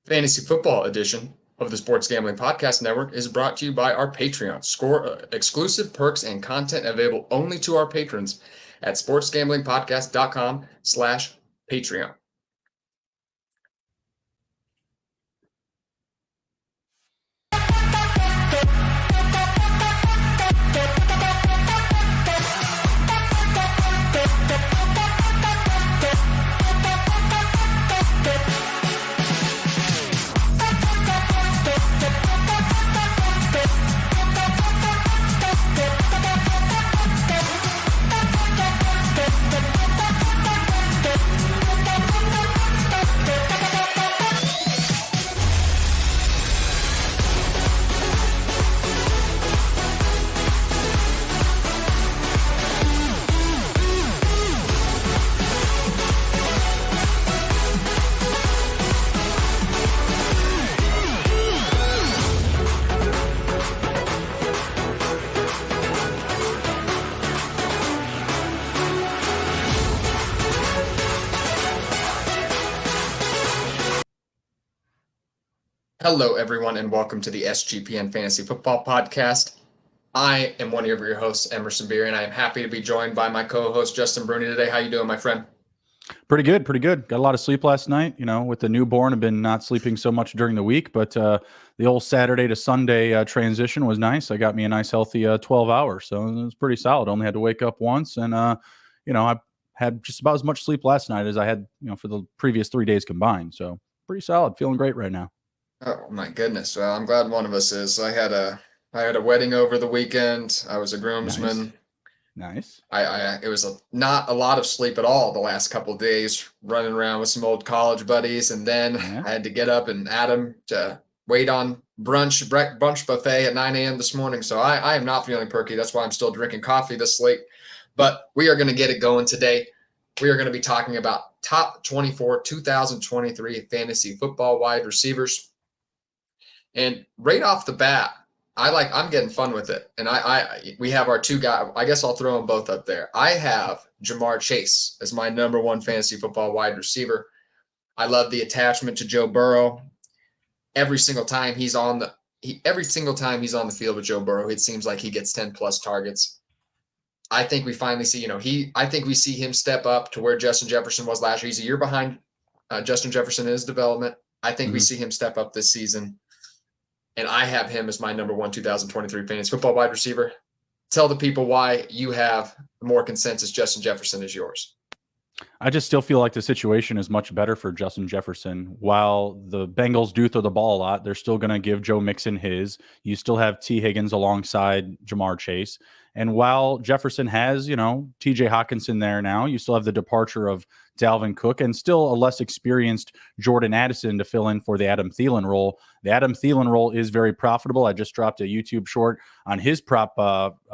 Fantasy football edition of the Sports Gambling Podcast Network is brought to you by our Patreon. Score exclusive perks and content available only to our patrons at sportsgamblingpodcast.com/Patreon. Hello, everyone, and welcome to the SGPN Fantasy Football Podcast. I am one of your hosts, Emerson Beer, and I am happy to be joined by my co-host, Justin Bruni, today. How you doing, my friend? Pretty good. Got a lot of sleep last night. You know, with the newborn, I've been not sleeping so much during the week, but the old Saturday to Sunday transition was nice. I got me a nice, healthy 12 hours, so it was pretty solid. Only had to wake up once, and I had just about as much sleep last night as I had, for the previous 3 days combined. So pretty solid. Feeling great right now. Oh my goodness! Well, I'm glad one of us is. I had a wedding over the weekend. I was a groomsman. Nice. It was not a lot of sleep at all the last couple of days, running around with some old college buddies, and then I had to get up and Adam to wait on brunch buffet at 9 a.m. this morning. So I am not feeling perky. That's why I'm still drinking coffee this late. But we are going to get it going today. We are going to be talking about top 24 2023 fantasy football wide receivers. And right off the bat, I'm getting fun with it. And we have our two guys. I guess I'll throw them both up there. I have Marrchase as my number one fantasy football wide receiver. I love the attachment to Joe Burrow. Every single time he's on the field with Joe Burrow, it seems like he gets 10 plus targets. I think we finally see, I think we see him step up to where Justin Jefferson was last year. He's a year behind Justin Jefferson in his development. I think we see him step up this season. And I have him as my number one 2023 fantasy football wide receiver. Tell the people why you have more consensus Justin Jefferson is yours. I just still feel like the situation is much better for Justin Jefferson. While the Bengals do throw the ball a lot, they're still going to give Joe Mixon his. You still have T. Higgins alongside Marrchase. And while Jefferson has, TJ Hawkinson there now, you still have the departure of Dalvin Cook and still a less experienced Jordan Addison to fill in for the Adam Thielen role. The Adam Thielen role is very profitable. I just dropped a YouTube short on his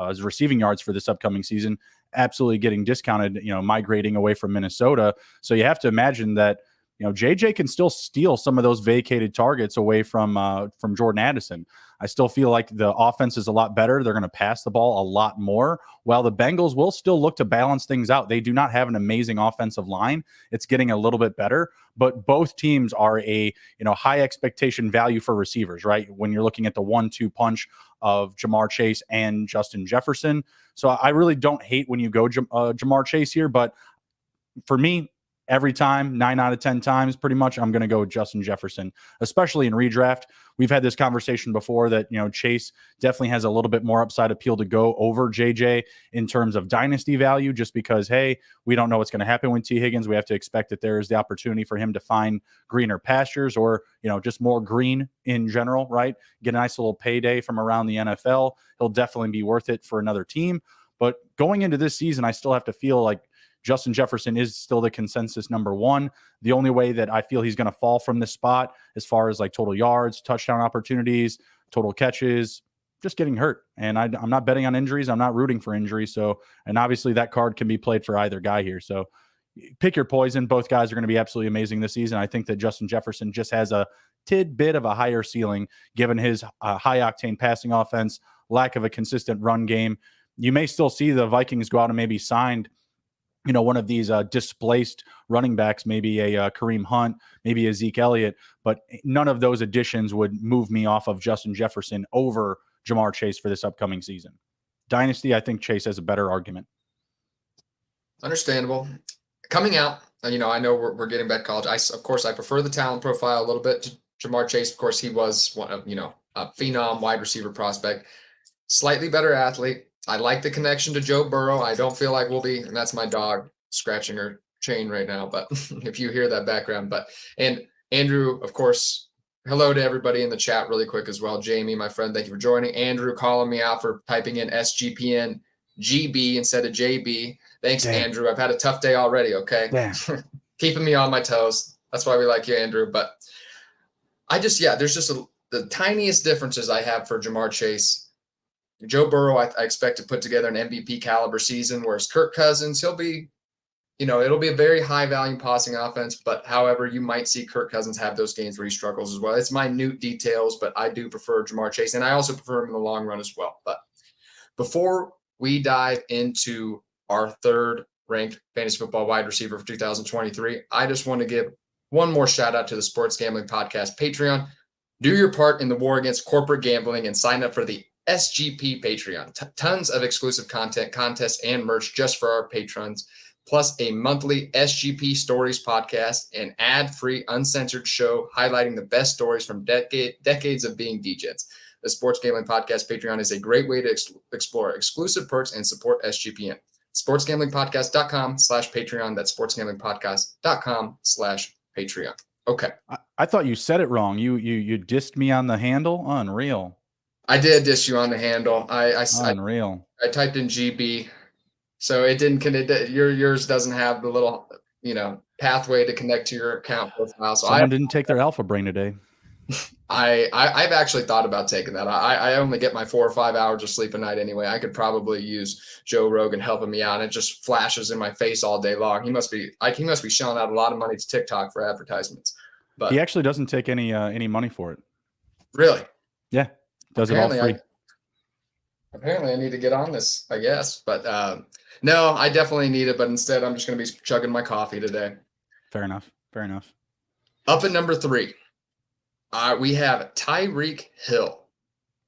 his receiving yards for this upcoming season. Absolutely getting discounted, migrating away from Minnesota. So you have to imagine that, JJ can still steal some of those vacated targets away from Jordan Addison. I still feel like the offense is a lot better. They're going to pass the ball a lot more, while the Bengals will still look to balance things out. They do not have an amazing offensive line. It's getting a little bit better, but both teams are a high expectation value for receivers, right? When you're looking at the 1-2 punch of Marrchase and Justin Jefferson. So I really don't hate when you go Marrchase here, but for me, every time, 9 out of 10 times, pretty much, I'm going to go with Justin Jefferson, especially in redraft. We've had this conversation before that, Chase definitely has a little bit more upside appeal to go over JJ in terms of dynasty value, just because, hey, we don't know what's going to happen with T. Higgins. We have to expect that there is the opportunity for him to find greener pastures or, just more green in general, right? Get a nice little payday from around the NFL. He'll definitely be worth it for another team. But going into this season, I still have to feel like Justin Jefferson is still the consensus number one. The only way that I feel he's going to fall from this spot as far as like total yards, touchdown opportunities, total catches, just getting hurt. And I'm not betting on injuries. I'm not rooting for injuries. So, and obviously that card can be played for either guy here. So pick your poison. Both guys are going to be absolutely amazing this season. I think that Justin Jefferson just has a tidbit of a higher ceiling given his high octane passing offense, lack of a consistent run game. You may still see the Vikings go out and maybe sign one of these displaced running backs, maybe a Kareem Hunt, maybe a Zeke Elliott, but none of those additions would move me off of Justin Jefferson over Jamar Chase for this upcoming season. Dynasty, I think Chase has a better argument. Understandable. Coming out, I know we're getting back to college. Of course, I prefer the talent profile a little bit to Jamar Chase. Of course, he was one of, a phenom wide receiver prospect, slightly better athlete. I like the connection to Joe Burrow. I don't feel like we'll be, and that's my dog scratching her chain right now, but if you hear that background, and Andrew, of course, hello to everybody in the chat really quick as well. Jamie, my friend, thank you for joining. Andrew calling me out for typing in SGPN GB instead of JB. Thanks, Dang. Andrew. I've had a tough day already, okay? Keeping me on my toes. That's why we like you, Andrew. But there's just the tiniest differences I have for Jamar Chase. Joe Burrow, I expect to put together an MVP caliber season, whereas Kirk Cousins, he'll be, it'll be a very high volume passing offense. But however, you might see Kirk Cousins have those games where he struggles as well. It's minute details, but I do prefer Jamar Chase, and I also prefer him in the long run as well. But before we dive into our third ranked fantasy football wide receiver for 2023, I just want to give one more shout out to the Sports Gambling Podcast Patreon. Do your part in the war against corporate gambling and sign up for the SGP Patreon. Tons of exclusive content, contests, and merch just for our patrons, plus a monthly SGP Stories podcast, an ad-free, uncensored show highlighting the best stories from decades of being DJs. The Sports Gambling Podcast Patreon is a great way to explore exclusive perks and support SGPN. SportsGamblingPodcast.com/Patreon. That's SportsGamblingPodcast.com/Patreon. Okay. I thought you said it wrong. You dissed me on the handle? Unreal. I did diss you on the handle. Unreal. I typed in GB, so it didn't connect. Yours doesn't have the little, pathway to connect to your account profile. So Someone didn't take their alpha brain today. I've actually thought about taking that. I only get my 4 or 5 hours of sleep a night anyway. I could probably use Joe Rogan helping me out. It just flashes in my face all day long. He must be shelling out a lot of money to TikTok for advertisements. But he actually doesn't take any money for it. Really? Yeah. Does apparently it all free. Apparently I need to get on this, I guess. But no, I definitely need it. But instead, I'm just going to be chugging my coffee today. Fair enough. Up at number 3, we have Tyreek Hill.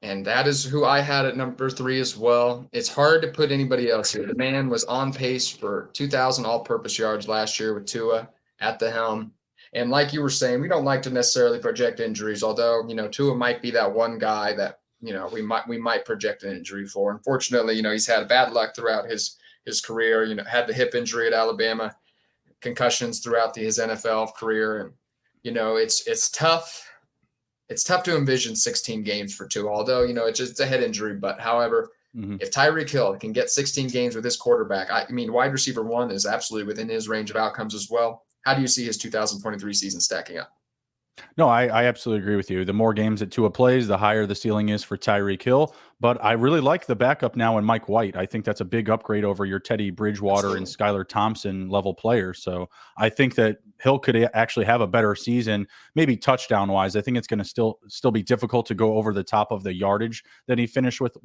And that is who I had at number 3 as well. It's hard to put anybody else here. The man was on pace for 2,000 all-purpose yards last year with Tua at the helm. And like you were saying, we don't like to necessarily project injuries, although, Tua might be that one guy that, we might project an injury for. Unfortunately, he's had bad luck throughout his career, had the hip injury at Alabama, concussions throughout his NFL career. And, it's tough. It's tough to envision 16 games for Tua, although, it's a head injury. But however, if Tyreek Hill can get 16 games with his quarterback, wide receiver 1 is absolutely within his range of outcomes as well. How do you see his 2023 season stacking up? No, I absolutely agree with you. The more games that Tua plays, the higher the ceiling is for Tyreek Hill. But I really like the backup now in Mike White. I think that's a big upgrade over your Teddy Bridgewater and Skylar Thompson level players. So I think that Hill could actually have a better season, maybe touchdown wise. I think it's going to still be difficult to go over the top of the yardage that he finished with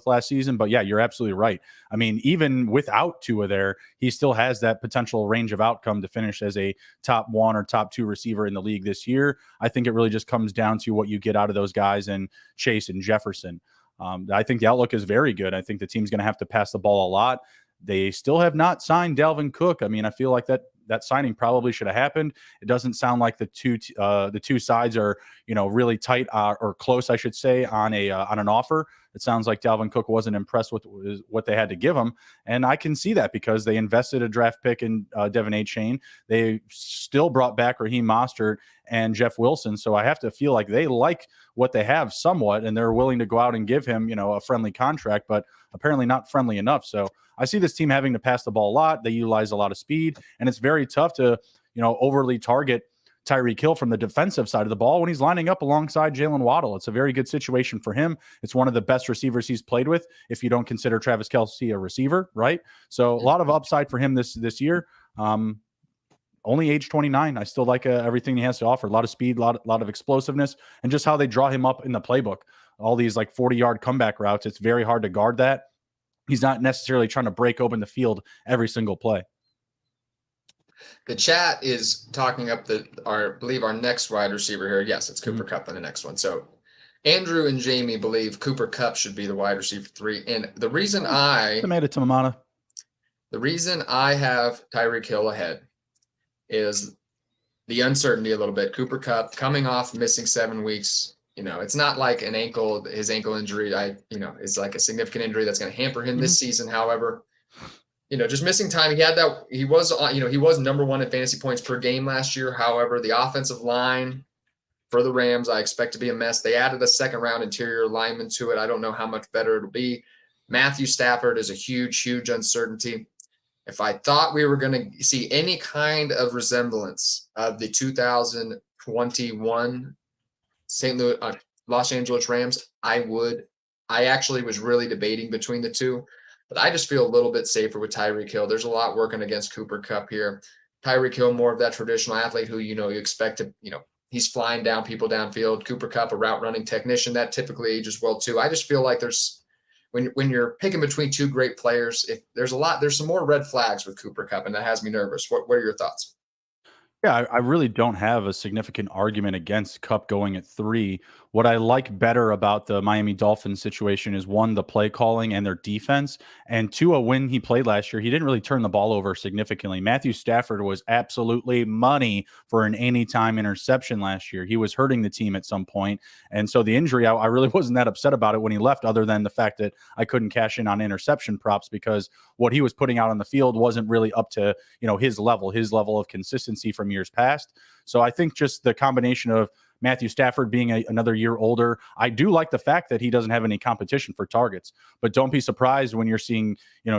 last season. But yeah, you're absolutely right. Even without Tua there, he still has that potential range of outcome to finish as a top 1 or top 2 receiver in the league this year. I think it really just comes down to what you get out of those guys and Chase and Jefferson. I think the outlook is very good. I think the team's going to have to pass the ball a lot. They still have not signed Dalvin Cook. I feel like that signing probably should have happened. It doesn't sound like the two sides are really tight or close, I should say, on an offer. It sounds like Dalvin Cook wasn't impressed with what they had to give him, and I can see that because they invested a draft pick in Devin Achane. They still brought back Raheem Mostert and Jeff Wilson, so I have to feel like they like what they have somewhat, and they're willing to go out and give him a friendly contract, but apparently not friendly enough. So I see this team having to pass the ball a lot. They utilize a lot of speed, and it's very tough to overly target Tyreek Hill from the defensive side of the ball when he's lining up alongside Jalen Waddle. It's a very good situation for him. It's one of the best receivers he's played with, if you don't consider Travis Kelce a receiver, right? So a lot of upside for him this year. Only age 29. I still like everything he has to offer. A lot of speed, a lot of explosiveness, and just how they draw him up in the playbook. All these 40-yard comeback routes, it's very hard to guard that. He's not necessarily trying to break open the field every single play. The chat is talking up I believe our next wide receiver here. Yes, it's Cooper Mm-hmm. Kupp in the next one. So Andrew and Jamie believe Cooper Kupp should be the wide receiver 3. And the reason Tomato. the reason I have Tyreek Hill ahead is the uncertainty a little bit. Cooper Kupp coming off missing 7 weeks. It's not like his ankle injury, is like a significant injury that's going to hamper him this season. However, just missing time. He was number 1 in fantasy points per game last year. However, the offensive line for the Rams, I expect to be a mess. They added a second-round interior lineman to it. I don't know how much better it'll be. Matthew Stafford is a huge, huge uncertainty. If I thought we were going to see any kind of resemblance of the 2021 Los Angeles Rams, I would. I actually was really debating between the two, but I just feel a little bit safer with Tyreek Hill. There's a lot working against Cooper Kupp here. Tyreek Hill, more of that traditional athlete who, you expect to, he's flying down people downfield. Cooper Kupp, a route running technician that typically ages well too. I just feel like when you're picking between two great players, if there's some more red flags with Cooper Kupp, and that has me nervous. What are your thoughts? Yeah, I really don't have a significant argument against Kupp going at 3. What I like better about the Miami Dolphins situation is, 1, the play calling and their defense, and 2, when he played last year, he didn't really turn the ball over significantly. Matthew Stafford was absolutely money for an anytime interception last year. He was hurting the team at some point, and so the injury, I really wasn't that upset about it when he left, other than the fact that I couldn't cash in on interception props because what he was putting out on the field wasn't really up to his level of consistency from years past. So I think just the combination of Matthew Stafford being another year older, I do like the fact that he doesn't have any competition for targets. But don't be surprised when you're seeing,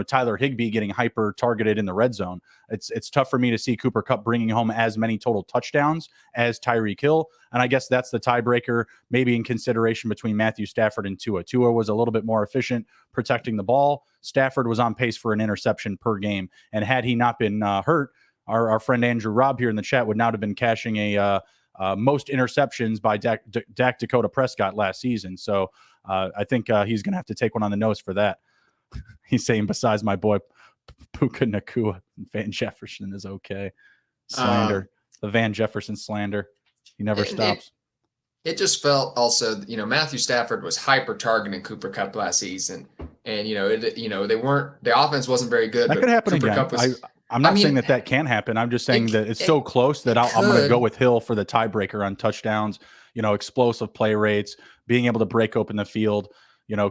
Tyler Higbee getting hyper targeted in the red zone. It's tough for me to see Cooper Kupp bringing home as many total touchdowns as Tyreek Hill. And I guess that's the tiebreaker, maybe in consideration between Matthew Stafford and Tua. Tua was a little bit more efficient protecting the ball. Stafford was on pace for an interception per game. And had he not been hurt, our friend Andrew Robb here in the chat would now have been cashing a most interceptions by Dak Dakota Prescott last season. So I think he's going to have to take one on the nose for that. He's saying, besides my boy Puka Nakua, Van Jefferson is okay. Slander. The Van Jefferson slander. He never stops. It just felt also, Matthew Stafford was hyper targeting Cooper Kupp last season. And, the offense wasn't very good. That could happen Cooper again. Kupp I'm not saying that can happen. I'm just saying that it's so close that I'm going to go with Hill for the tiebreaker on touchdowns, explosive play rates, being able to break open the field.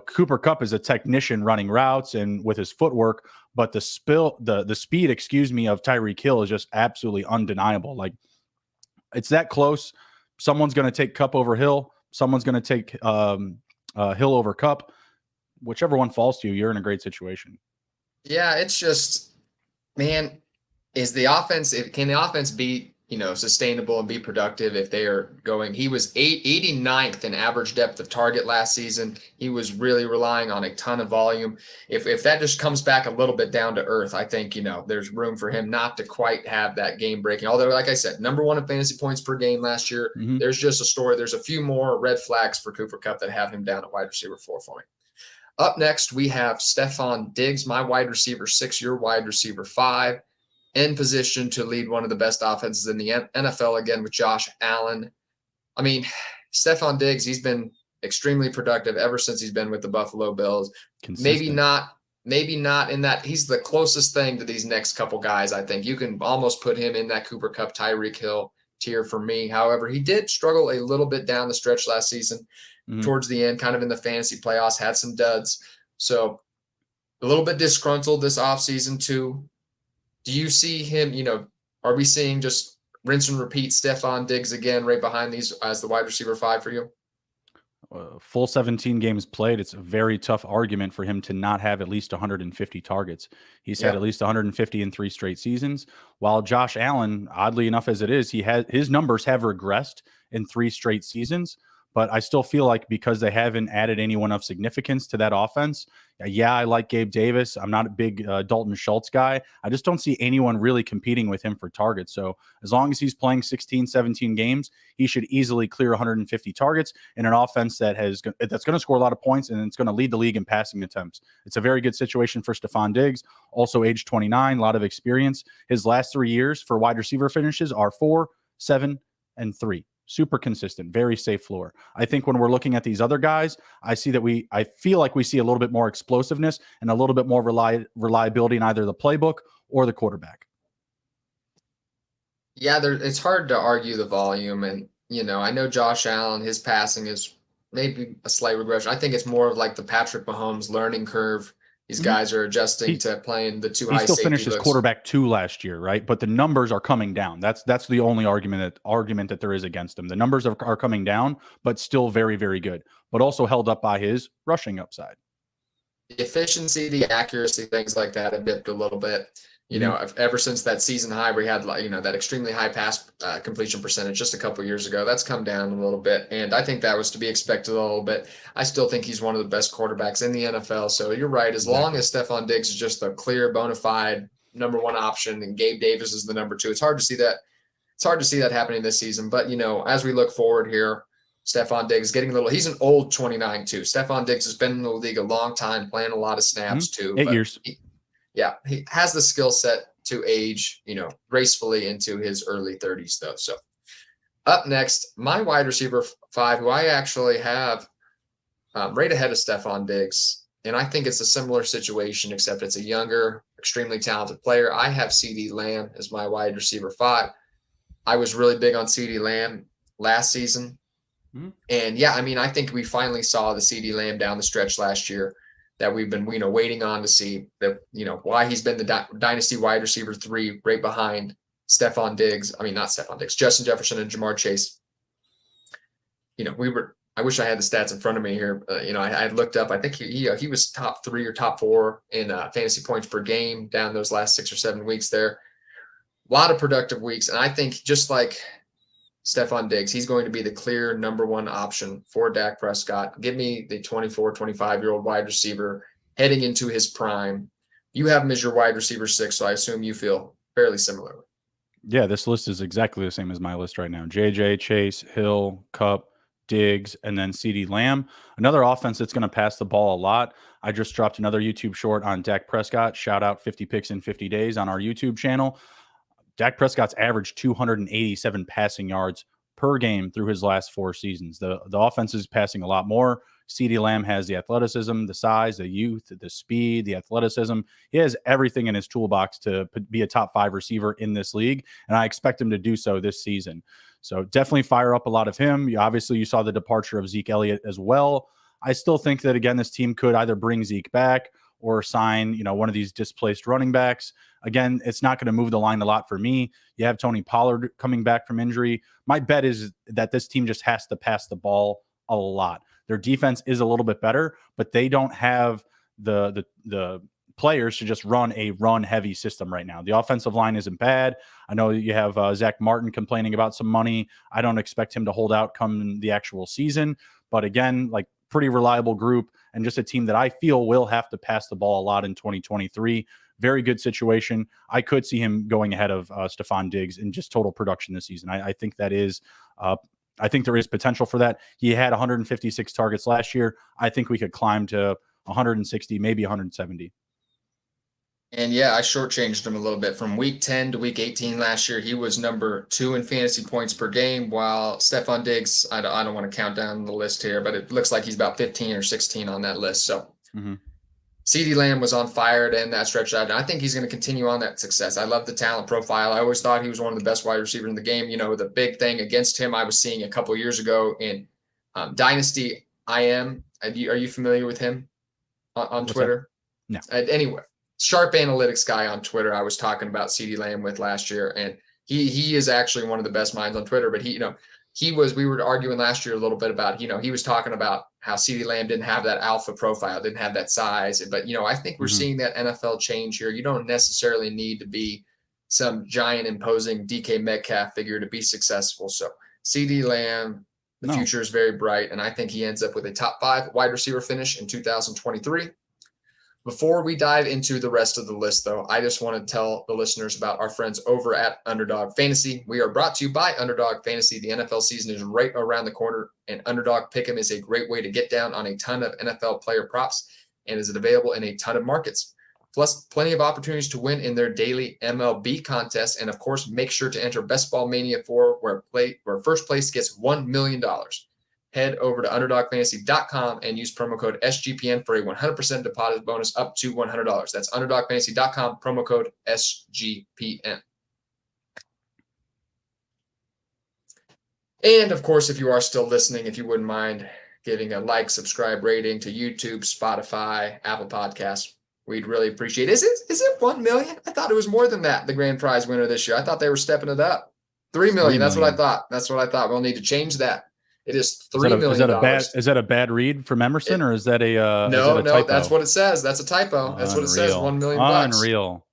Cooper Kupp is a technician running routes and with his footwork, but the speed, of Tyreek Hill is just absolutely undeniable. Like, it's that close. Someone's going to take Kupp over Hill. Someone's going to take Hill over Kupp. Whichever one falls to you, you're in a great situation. Yeah, it's just, man, can the offense be, sustainable and be productive if they are going? He was 89th in average depth of target last season. He was really relying on a ton of volume. If that just comes back a little bit down to earth, I think, there's room for him not to quite have that game breaking. Although, like I said, number 1 in fantasy points per game last year. Mm-hmm. There's just a story. There's a few more red flags for Cooper Kupp that have him down at wide receiver 4 for me. Up next, we have Stefon Diggs, my wide receiver 6, your wide receiver 5, in position to lead one of the best offenses in the NFL again with Josh Allen. I mean, Stefon Diggs, he's been extremely productive ever since he's been with the Buffalo Bills. Maybe not in that. He's the closest thing to these next couple guys. I think you can almost put him in that Cooper Kupp, Tyreek Hill tier for me. However, he did struggle a little bit down the stretch last season. Mm-hmm. Towards the end, kind of in the fantasy playoffs, had some duds. So a little bit disgruntled this offseason too. Do you see him, are we seeing just rinse and repeat Stefon Diggs again right behind these as the wide receiver 5 for you? Full 17 games played, it's a very tough argument for him to not have at least 150 targets. He's had at least 150 in 3 straight seasons, while Josh Allen, oddly enough as it is, his numbers have regressed in 3 straight seasons. but I still feel like because they haven't added anyone of significance to that offense, yeah, I like Gabe Davis. I'm not a big Dalton Schultz guy. I just don't see anyone really competing with him for targets. So as long as he's playing 16, 17 games, he should easily clear 150 targets in an offense that's going to score a lot of points, and it's going to lead the league in passing attempts. It's a very good situation for Stephon Diggs, also age 29, a lot of experience. His last 3 years for wide receiver finishes are 4, 7, and 3. Super consistent, very safe floor. I think when we're looking at these other guys, I feel like we see a little bit more explosiveness and a little bit more reliability in either the playbook or the quarterback. Yeah, it's hard to argue the volume. And, I know Josh Allen, his passing is maybe a slight regression. I think it's more of like the Patrick Mahomes learning curve. These guys are adjusting to playing the too He high still safety finished as looks. quarterback 2 last year, right? But the numbers are coming down. That's the only argument that there is against him. The numbers are coming down, but still very, very good. But also held up by his rushing upside. The efficiency, the accuracy, things like that have dipped a little bit. Ever since that season high where he had, that extremely high pass completion percentage just a couple years ago, that's come down a little bit. And I think that was to be expected a little bit. I still think he's one of the best quarterbacks in the NFL. So you're right. As long as Stephon Diggs is just the clear, bona fide number 1 option and Gabe Davis is the number 2, it's hard to see that. It's hard to see that happening this season. But, as we look forward here, Stephon Diggs getting he's an old 29 too. Stephon Diggs has been in the league a long time, playing a lot of snaps too. 8 years. He has the skill set to age, gracefully into his early 30s though. So up next, my wide receiver 5, who I actually have right ahead of Stephon Diggs. And I think it's a similar situation, except it's a younger, extremely talented player. I have CeeDee Lamb as my wide receiver 5. I was really big on CeeDee Lamb last season. And I think we finally saw the CeeDee Lamb down the stretch last year that we've been, waiting on to see that, why he's been the dynasty wide receiver 3 right behind Stephon Diggs. I mean, not Stephon Diggs, Justin Jefferson and Jamar Chase. I wish I had the stats in front of me here. I had looked up, I think he was top 3 or top 4 in fantasy points per game down those last 6 or 7 weeks there. A lot of productive weeks. And I think just like Stephon Diggs, he's going to be the clear number 1 option for Dak Prescott. Give me the 24, 25-year-old wide receiver heading into his prime. You have him as your wide receiver 6, so I assume you feel fairly similarly. Yeah, this list is exactly the same as my list right now. JJ, Chase, Hill, Kupp, Diggs, and then CeeDee Lamb. Another offense that's going to pass the ball a lot. I just dropped another YouTube short on Dak Prescott. Shout out 50 picks in 50 days on our YouTube channel. Dak Prescott's averaged 287 passing yards per game through his last 4 seasons. The offense is passing a lot more. CeeDee Lamb has the athleticism, the size, the youth, the speed, the athleticism. He has everything in his toolbox to be a top 5 receiver in this league, and I expect him to do so this season. So definitely fire up a lot of him. Obviously, you saw the departure of Zeke Elliott as well. I still think that, again, this team could either bring Zeke back or sign, one of these displaced running backs. Again, it's not going to move the line a lot for me. You have Tony Pollard coming back from injury. My bet is that this team just has to pass the ball a lot. Their defense is a little bit better, but they don't have the players to just run a run-heavy system right now. The offensive line isn't bad. I know you have Zach Martin complaining about some money. I don't expect him to hold out come the actual season. But again, pretty reliable group and just a team that I feel will have to pass the ball a lot in 2023. Very good situation. I could see him going ahead of Stephon Diggs in just total production this season. I think that is I think there is potential for that. He had 156 targets last year. I think we could climb to 160, maybe 170. And I shortchanged him a little bit. From week 10 to week 18 last year, he was number 2 in fantasy points per game, while Stephon Diggs, I don't want to count down the list here, but it looks like he's about 15 or 16 on that list. So CeeDee Lamb was on fire to end that stretch out, and I think he's going to continue on that success. I love the talent profile. I always thought he was one of the best wide receivers in the game. The big thing against him I was seeing a couple years ago in Dynasty IM. Are you familiar with him on Twitter? No. Anyway. Sharp analytics guy on Twitter I was talking about CeeDee Lamb with last year, and he is actually one of the best minds on Twitter. But we were arguing last year a little bit about, he was talking about how CeeDee Lamb didn't have that alpha profile, didn't have that size. But, I think we're seeing that NFL change here. You don't necessarily need to be some giant imposing DK Metcalf figure to be successful. So CeeDee Lamb, The No. future is very bright, and I think he ends up with a top 5 wide receiver finish in 2023. Before we dive into the rest of the list, though, I just want to tell the listeners about our friends over at Underdog Fantasy. We are brought to you by Underdog Fantasy. The NFL season is right around the corner, and Underdog Pick'em is a great way to get down on a ton of NFL player props, and is available in a ton of markets. Plus, plenty of opportunities to win in their daily MLB contests. And, of course, make sure to enter Best Ball Mania 4, where first place gets $1 million. Head over to UnderdogFantasy.com and use promo code SGPN for a 100% deposit bonus up to $100. That's UnderdogFantasy.com, promo code SGPN. And, of course, if you are still listening, if you wouldn't mind giving a like, subscribe, rating to YouTube, Spotify, Apple Podcasts, we'd really appreciate it. Is it 1 million? I thought it was more than that, the grand prize winner this year. I thought they were stepping it up. 3 million. That's what I thought. That's what I thought. We'll need to change that. It is $3 million. Is that a bad read from Emerson, or is that a no? typo? That's what it says. That's a typo. That's what it says. 1 million bucks. Unreal.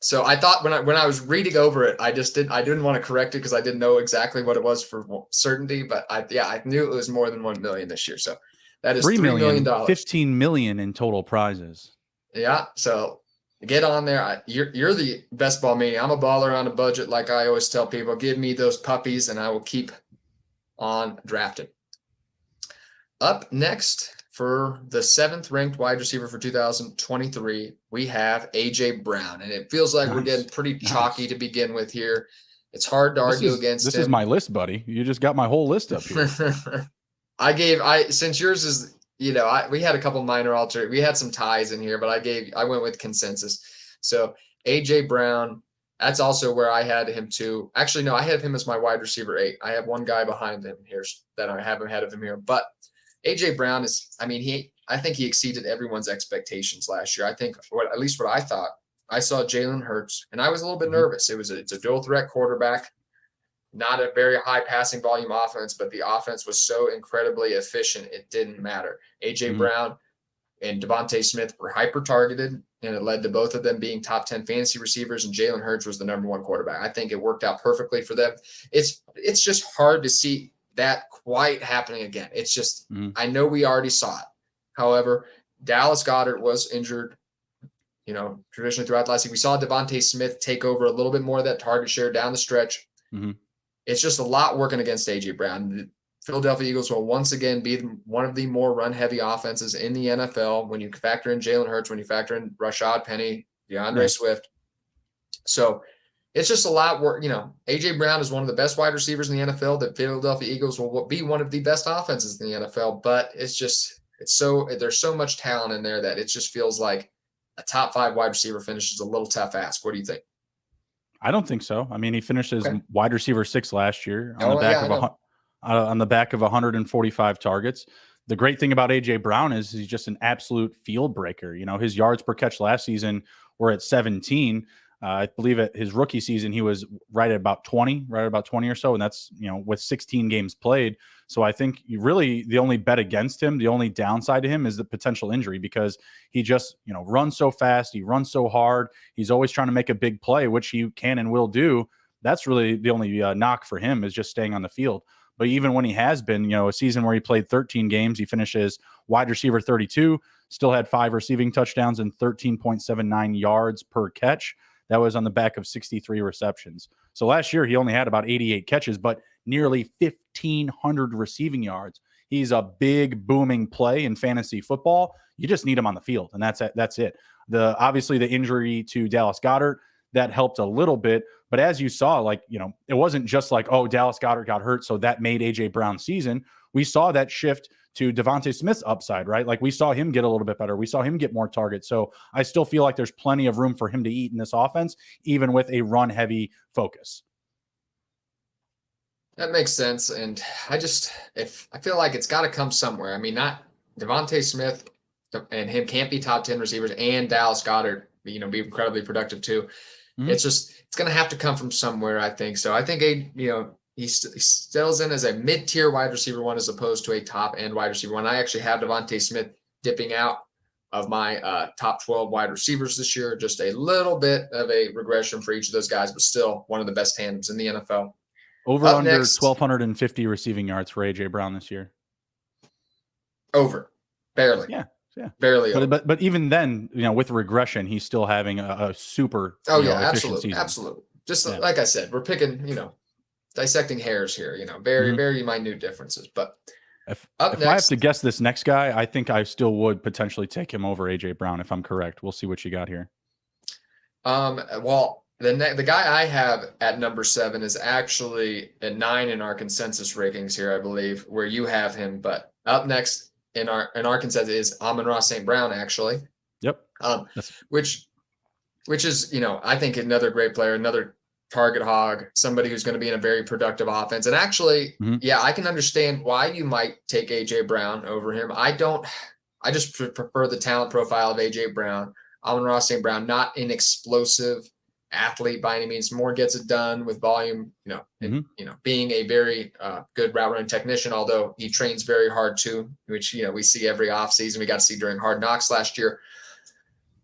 So I thought when I was reading over it, I didn't want to correct it because I didn't know exactly what it was for certainty. But I knew it was more than 1 million this year. So that is $3 million. $15 million in total prizes. Yeah. So get on there. You're the best ball mania. I'm a baller on a budget, like I always tell people. Give me those puppies, and I will keep on drafting. Up next for the 7th ranked wide receiver for 2023, we have AJ Brown, and it feels like we're getting pretty chalky to begin with here. It's hard to argue against him. This is my list, buddy. You just got my whole list up here. Since yours is, we had a couple minor we had some ties in here, but I went with consensus. So AJ Brown, that's also where I had him too. Actually, no, I had him as my wide receiver 8. I have one guy behind him here that I have ahead of him here. But AJ Brown I think he exceeded everyone's expectations last year. I think at least what I thought. I saw Jalen Hurts, and I was a little bit nervous. It's a dual threat quarterback, not a very high passing volume offense, but the offense was so incredibly efficient, it didn't matter. AJ Brown and Devontae Smith were hyper targeted, and it led to both of them being top 10 fantasy receivers, and Jalen Hurts was the number 1 quarterback. I think it worked out perfectly for them. It's just hard to see that quite happening again. It's just, I know we already saw it. However, Dallas Goedert was injured, traditionally throughout last week. We saw Devontae Smith take over a little bit more of that target share down the stretch. It's just a lot working against AJ Brown. The Philadelphia Eagles will once again be one of the more run-heavy offenses in the NFL when you factor in Jalen Hurts, when you factor in Rashad Penny, DeAndre Swift. So it's just a lot work. AJ Brown is one of the best wide receivers in the NFL. The Philadelphia Eagles will be one of the best offenses in the NFL, but there's so much talent in there that it just feels like a top 5 wide receiver finish is a little tough ask. What do you think? I don't think so. I mean, he finished as wide receiver 6 last year on the back of 145 targets. The great thing about AJ Brown is he's just an absolute field breaker. His yards per catch last season were at 17. I believe at his rookie season, he was right at about 20 or so. And that's, with 16 games played. So I think the only bet against him, the only downside to him is the potential injury, because he just, runs so fast. He runs so hard. He's always trying to make a big play, which he can and will do. That's really the only knock for him, is just staying on the field. But even when he has been, a season where he played 13 games, he finishes wide receiver 32, still had 5 receiving touchdowns and 13.79 yards per catch. That was on the back of 63 receptions. So last year, he only had about 88 catches, but nearly 1,500 receiving yards. He's a big, booming play in fantasy football. You just need him on the field, and that's it. Obviously, the injury to Dallas Goedert, that helped a little bit. But as you saw, it wasn't just like, oh, Dallas Goedert got hurt, so that made A.J. Brown's season. We saw that shift to Devontae Smith's upside, right? Like, we saw him get a little bit better. We saw him get more targets. So I still feel like there's plenty of room for him to eat in this offense, even with a run-heavy focus. That makes sense. And I feel like it's got to come somewhere. I mean, not Devontae Smith and him can't be top 10 receivers, and Dallas Goedert, be incredibly productive too. It's going to have to come from somewhere, I think. So I think he stills in as a mid-tier wide receiver 1 as opposed to a top-end wide receiver 1. I actually have Devontae Smith dipping out of my top 12 wide receivers this year. Just a little bit of a regression for each of those guys, but still one of the best tandems in the NFL. Over Up under next, 1,250 receiving yards for AJ Brown this year. over, barely. Yeah. Yeah. Barely over. But even then, with regression, he's still having a super efficient absolutely. season. Absolutely. Just like I said, we're picking, dissecting hairs here, very, very minute differences. But if up I have next, to guess this next guy, I think I still would potentially take him over AJ Brown if I'm correct. We'll see what you got here. well, the guy I have at number 7 is actually at 9 in our consensus rankings here, I believe, where you have him. But up next in our consensus is Amon-Ra St. Brown, actually. Yep. Which is, I think another great player, another target hog, somebody who's going to be in a very productive offense. And actually, yeah, I can understand why you might take AJ Brown over him. I just prefer the talent profile of AJ Brown. Amon-Ra St. Brown, not an explosive athlete by any means, more gets it done with volume, being a very good route running technician, although he trains very hard too, which, we see every offseason. We got to see during Hard Knocks last year.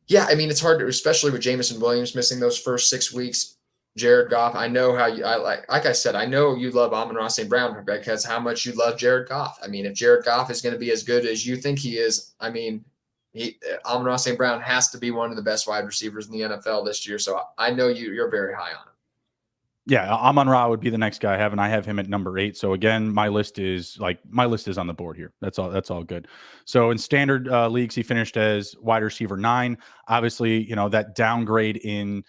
Yeah, I mean, it's hard to, especially with Jameson Williams missing those first 6 weeks. Jared Goff, I know how like I said, I know you love Amon-Ra St. Brown because how much you love Jared Goff. I mean, if Jared Goff is going to be as good as you think he is, I mean, Amon-Ra St. Brown has to be one of the best wide receivers in the NFL this year. So I know you're very high on him. Yeah, Amon-Ra would be the next guy I have, and I have him at number 8. So again, my list is on the board here. That's all good. So in standard leagues, he finished as wide receiver 9. Obviously, that downgrade in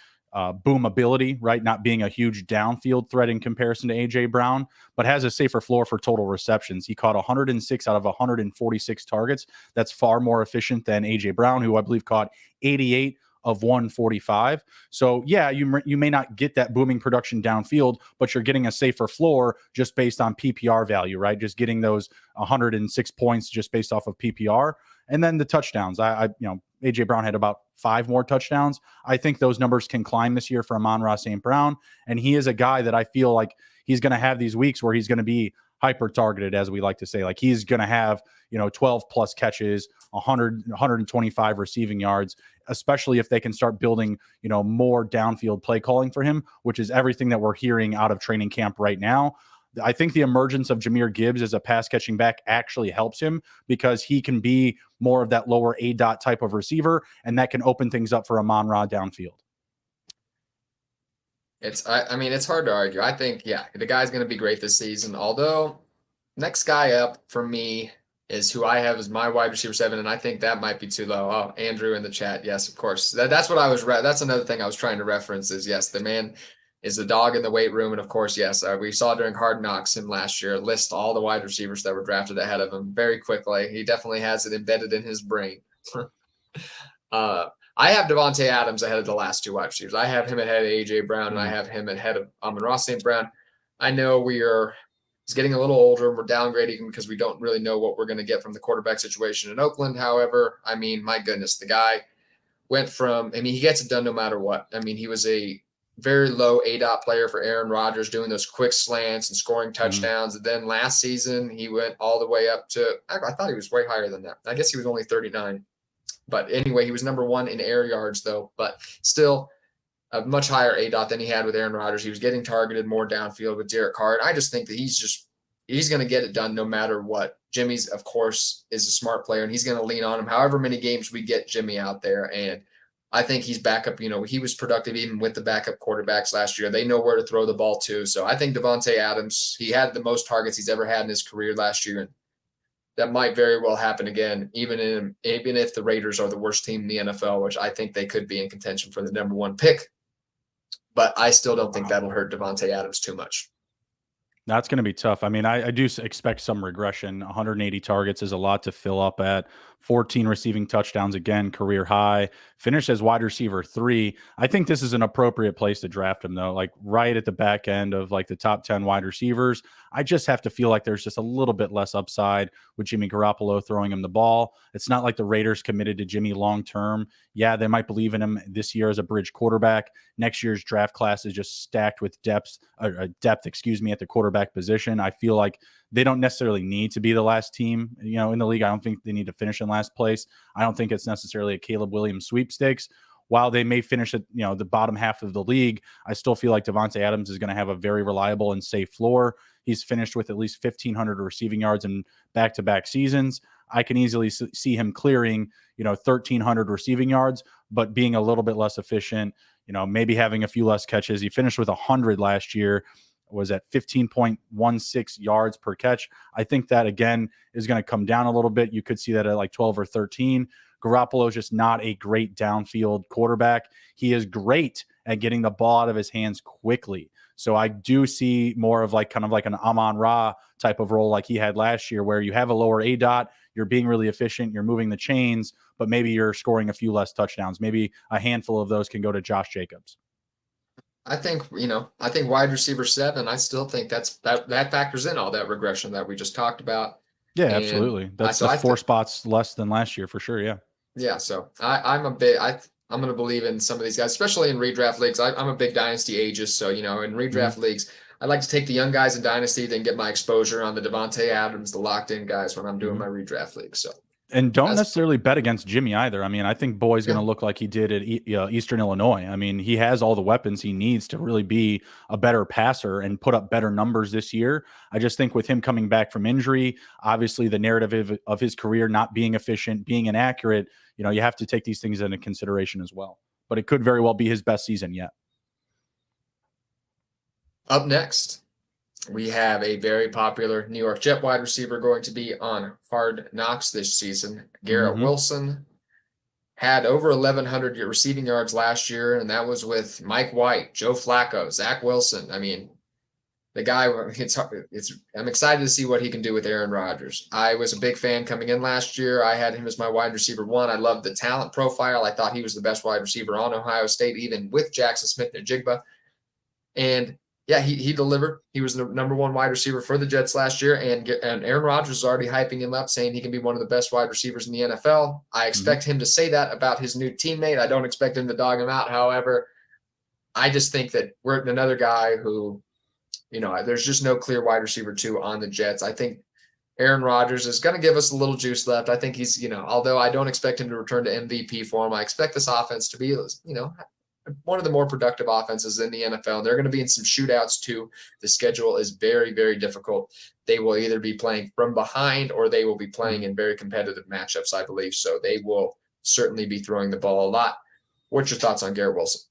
boom ability, right? Not being a huge downfield threat in comparison to AJ Brown, but has a safer floor for total receptions. He caught 106 out of 146 targets. That's far more efficient than AJ Brown, who I believe caught 88 of 145. So yeah, you may not get that booming production downfield, but you're getting a safer floor just based on PPR value, right? Just getting those 106 points just based off of PPR. And then the touchdowns, AJ Brown had about 5 more touchdowns. I think those numbers can climb this year for Amon-Ra St. Brown. And he is a guy that I feel like he's going to have these weeks where he's going to be hyper targeted, as we like to say. Like he's going to have, 12 plus catches, 125 receiving yards, especially if they can start building, more downfield play calling for him, which is everything that we're hearing out of training camp right now. I think the emergence of Jahmyr Gibbs as a pass catching back actually helps him because he can be more of that lower A dot type of receiver, and that can open things up for Amon-Ra downfield. It's hard to argue. I think, yeah, the guy's going to be great this season. Although next guy up for me is who I have as my wide receiver 7, and I think that might be too low. Oh, Andrew in the chat. Yes, of course. That's what I was. That's another thing I was trying to reference is, yes, the man is the dog in the weight room. And of course, yes, we saw during Hard Knocks him last year list all the wide receivers that were drafted ahead of him very quickly. He definitely has it embedded in his brain. I have Davante Adams ahead of the last 2 wide receivers. I have him ahead of AJ Brown, and I have him ahead of Amon-Ra St. Brown. I know he's getting a little older, and we're downgrading him because we don't really know what we're going to get from the quarterback situation in Oakland. However, I mean, my goodness, the guy went from, he gets it done no matter what. I mean, he was a very low ADOT player for Aaron Rodgers, doing those quick slants and scoring touchdowns. And then last season, he went all the way up to, I thought he was way higher than that. I guess he was only 39. But anyway, he was number 1 in air yards, though. But still a much higher ADOT than he had with Aaron Rodgers. He was getting targeted more downfield with Derek Carr. And I just think that he's going to get it done no matter what. Jimmy's, of course, is a smart player, and he's going to lean on him however many games we get Jimmy out there. And I think he's backup. He was productive even with the backup quarterbacks last year. They know where to throw the ball to. So I think Davante Adams, he had the most targets he's ever had in his career last year. And that might very well happen again, even if the Raiders are the worst team in the NFL, which I think they could be in contention for the number 1 pick. But I still don't think that'll hurt Davante Adams too much. That's going to be tough. I mean, I do expect some regression. 180 targets is a lot to fill up at. 14 receiving touchdowns, again, career high. Finished as wide receiver 3. I think this is an appropriate place to draft him, though, like right at the back end of like the top 10 wide receivers. I just have to feel like there's just a little bit less upside with Jimmy Garoppolo throwing him the ball. It's not like the Raiders committed to Jimmy long term. Yeah, they might believe in him this year as a bridge quarterback. Next year's draft class is just stacked with depth, at the quarterback position. I feel like they don't necessarily need to be the last team, in the league. I don't think they need to finish in last place. I don't think it's necessarily a Caleb Williams sweepstakes. while they may finish at the bottom half of the league, I still feel like Davante Adams is going to have a very reliable and safe floor. He's finished with at least 1,500 receiving yards in back-to-back seasons. I can easily see him clearing 1,300 receiving yards, but being a little bit less efficient. Maybe having a few less catches. He finished with 100 last year, was at 15.16 yards per catch. I think that, again, is going to come down a little bit. You could see that at like 12 or 13. Garoppolo is just not a great downfield quarterback. He is great at getting the ball out of his hands quickly. So I do see more of kind of like an Amon-Ra type of role like he had last year, where you have a lower ADOT, you're being really efficient, you're moving the chains, but maybe you're scoring a few less touchdowns. Maybe a handful of those can go to Josh Jacobs. I think wide receiver 7, I still think that factors in all that regression that we just talked about. Yeah, And absolutely. That's 4 spots less than last year for sure. Yeah. Yeah. So I'm going to believe in some of these guys, especially in redraft leagues. I'm a big dynasty ageist. So, in redraft leagues, I like to take the young guys in dynasty, then get my exposure on the Davante Adams, the locked in guys when I'm doing my redraft league. So. And don't necessarily bet against Jimmy either. I mean, I think Boyd's going to look like he did at Eastern Illinois. I mean, he has all the weapons he needs to really be a better passer and put up better numbers this year. I just think with him coming back from injury, obviously the narrative of his career not being efficient, being inaccurate, you have to take these things into consideration as well. But it could very well be his best season yet. Up next, we have a very popular New York Jet wide receiver going to be on Hard Knocks this season. Garrett Wilson had over 1,100 receiving yards last year, and that was with Mike White, Joe Flacco, Zach Wilson. I mean, the guy, I'm excited to see what he can do with Aaron Rodgers. I was a big fan coming in last year. I had him as my wide receiver 1. I loved the talent profile. I thought he was the best wide receiver on Ohio State, even with Jackson Smith-Njigba. And yeah, he delivered. He was the number 1 wide receiver for the Jets last year, and Aaron Rodgers is already hyping him up, saying he can be one of the best wide receivers in the NFL. I expect him to say that about his new teammate. I don't expect him to dog him out. However, I just think that we're another guy who, there's just no clear wide receiver 2 on the Jets. I think Aaron Rodgers is going to give us a little juice left. I think he's, although I don't expect him to return to MVP form, I expect this offense to be, one of the more productive offenses in the NFL. They're going to be in some shootouts too. The schedule is very, very difficult. They will either be playing from behind or they will be playing in very competitive matchups, I believe. So they will certainly be throwing the ball a lot. What's your thoughts on Garrett Wilson?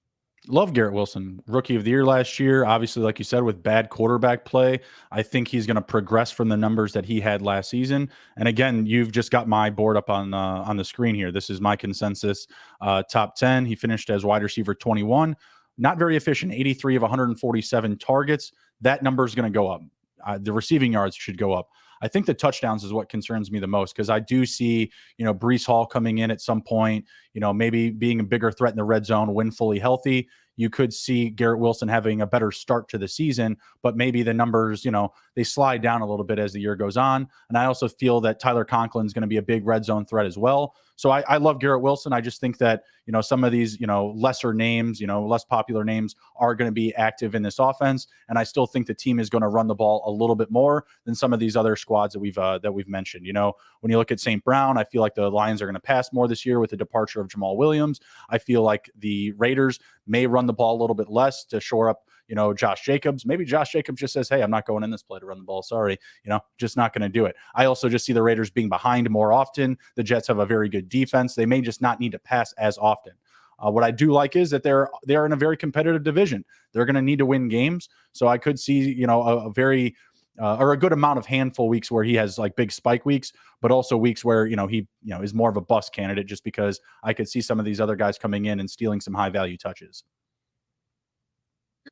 Love Garrett Wilson, rookie of the year last year. Obviously, like you said, with bad quarterback play, I think he's going to progress from the numbers that he had last season. And again, you've just got my board up on the screen here. This is my consensus top 10. He finished as wide receiver 21. Not very efficient, 83 of 147 targets. That number is going to go up. The receiving yards should go up. I think the touchdowns is what concerns me the most, because I do see, Breece Hall coming in at some point, maybe being a bigger threat in the red zone when fully healthy. You could see Garrett Wilson having a better start to the season, but maybe the numbers, they slide down a little bit as the year goes on. And I also feel that Tyler Conklin is going to be a big red zone threat as well. So I love Garrett Wilson. I just think that, some of these, lesser names, less popular names are going to be active in this offense. And I still think the team is going to run the ball a little bit more than some of these other squads that we've mentioned. When you look at St. Brown, I feel like the Lions are going to pass more this year with the departure of Jamal Williams. I feel like the Raiders may run the ball a little bit less to shore up, Josh Jacobs. Maybe Josh Jacobs just says, hey, I'm not going in this play to run the ball. Sorry, just not going to do it. I also just see the Raiders being behind more often. The Jets have a very good defense. They may just not need to pass as often. What I do like is that they're in a very competitive division. They're going to need to win games. So I could see, a very or a good amount of handful weeks where he has like big spike weeks, but also weeks where, he, is more of a bust candidate, just because I could see some of these other guys coming in and stealing some high value touches.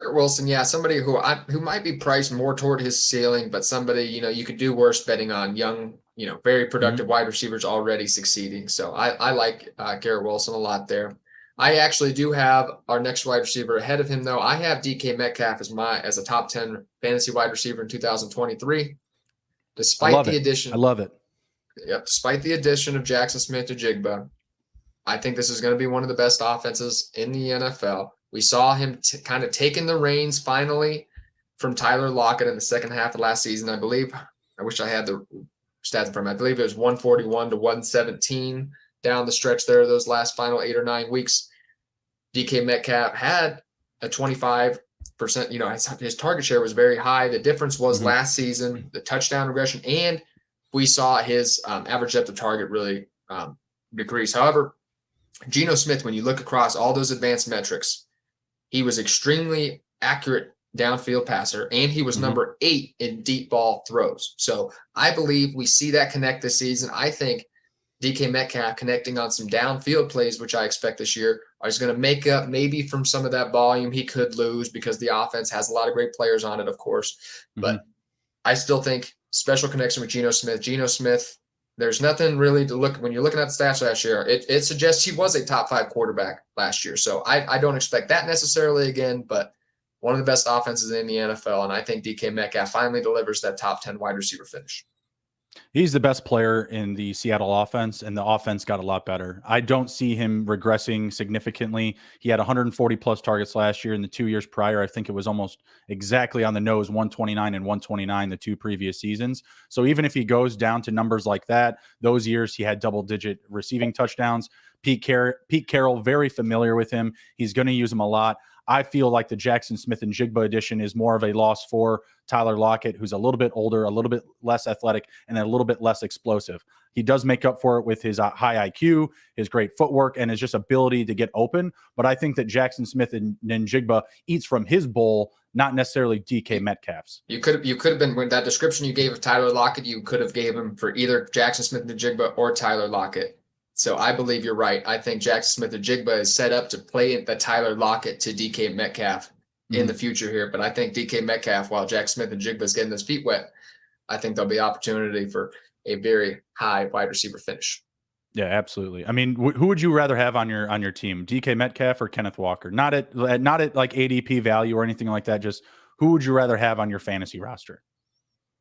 Wilson, yeah, somebody who might be priced more toward his ceiling, but somebody, you could do worse betting on young, very productive wide receivers already succeeding. So I like Garrett Wilson a lot there. I actually do have our next wide receiver ahead of him, though. I have DK Metcalf as a top 10 fantasy wide receiver in 2023. Despite the addition, I love it. Yep, despite the addition of Jackson Smith-Njigba, I think this is going to be one of the best offenses in the NFL. We saw him kind of taking the reins finally from Tyler Lockett in the second half of last season. I believe, I wish I had the stats in front of me. I believe it was 141 to 117 down the stretch there, those last final 8 or 9 weeks. DK Metcalf had a 25%, his target share was very high. The difference was last season, the touchdown regression, and we saw his average depth of target really decrease. However, Geno Smith, when you look across all those advanced metrics, he was extremely accurate downfield passer, and he was number 8 in deep ball throws. So I believe we see that connect this season. I think DK Metcalf connecting on some downfield plays, which I expect this year, is going to make up maybe from some of that volume he could lose because the offense has a lot of great players on it, of course. But I still think special connection with Geno Smith. Geno Smith, there's nothing really to look when you're looking at the stats last year. It suggests he was a top 5 quarterback last year. So I don't expect that necessarily again, but one of the best offenses in the NFL. And I think DK Metcalf finally delivers that top 10 wide receiver finish. He's the best player in the Seattle offense, and the offense got a lot better. I don't see him regressing significantly. He had 140 plus targets last year. In the 2 years prior, I think it was almost exactly on the nose, 129 and 129 the 2 previous seasons. So even if he goes down to numbers like that, those years he had double-digit receiving touchdowns. Pete Carroll, very familiar with him. He's going to use him a lot. I feel like the Jackson Smith and Jigba edition is more of a loss for Tyler Lockett, who's a little bit older, a little bit less athletic, and a little bit less explosive. He does make up for it with his high IQ, his great footwork, and his just ability to get open. But I think that Jackson Smith and Jigba eats from his bowl, not necessarily DK Metcalf's. You could have been, with that description you gave of Tyler Lockett, you could have gave him for either Jackson Smith and Jigba or Tyler Lockett. So I believe you're right. I think Jackson Smith and Jigba is set up to play the Tyler Lockett to DK Metcalf in the future here. But I think DK Metcalf, while Jack Smith and Jigba is getting his feet wet, I think there'll be opportunity for a very high wide receiver finish. Yeah, absolutely. I mean, who would you rather have on your team, DK Metcalf or Kenneth Walker? Not at like ADP value or anything like that. Just who would you rather have on your fantasy roster?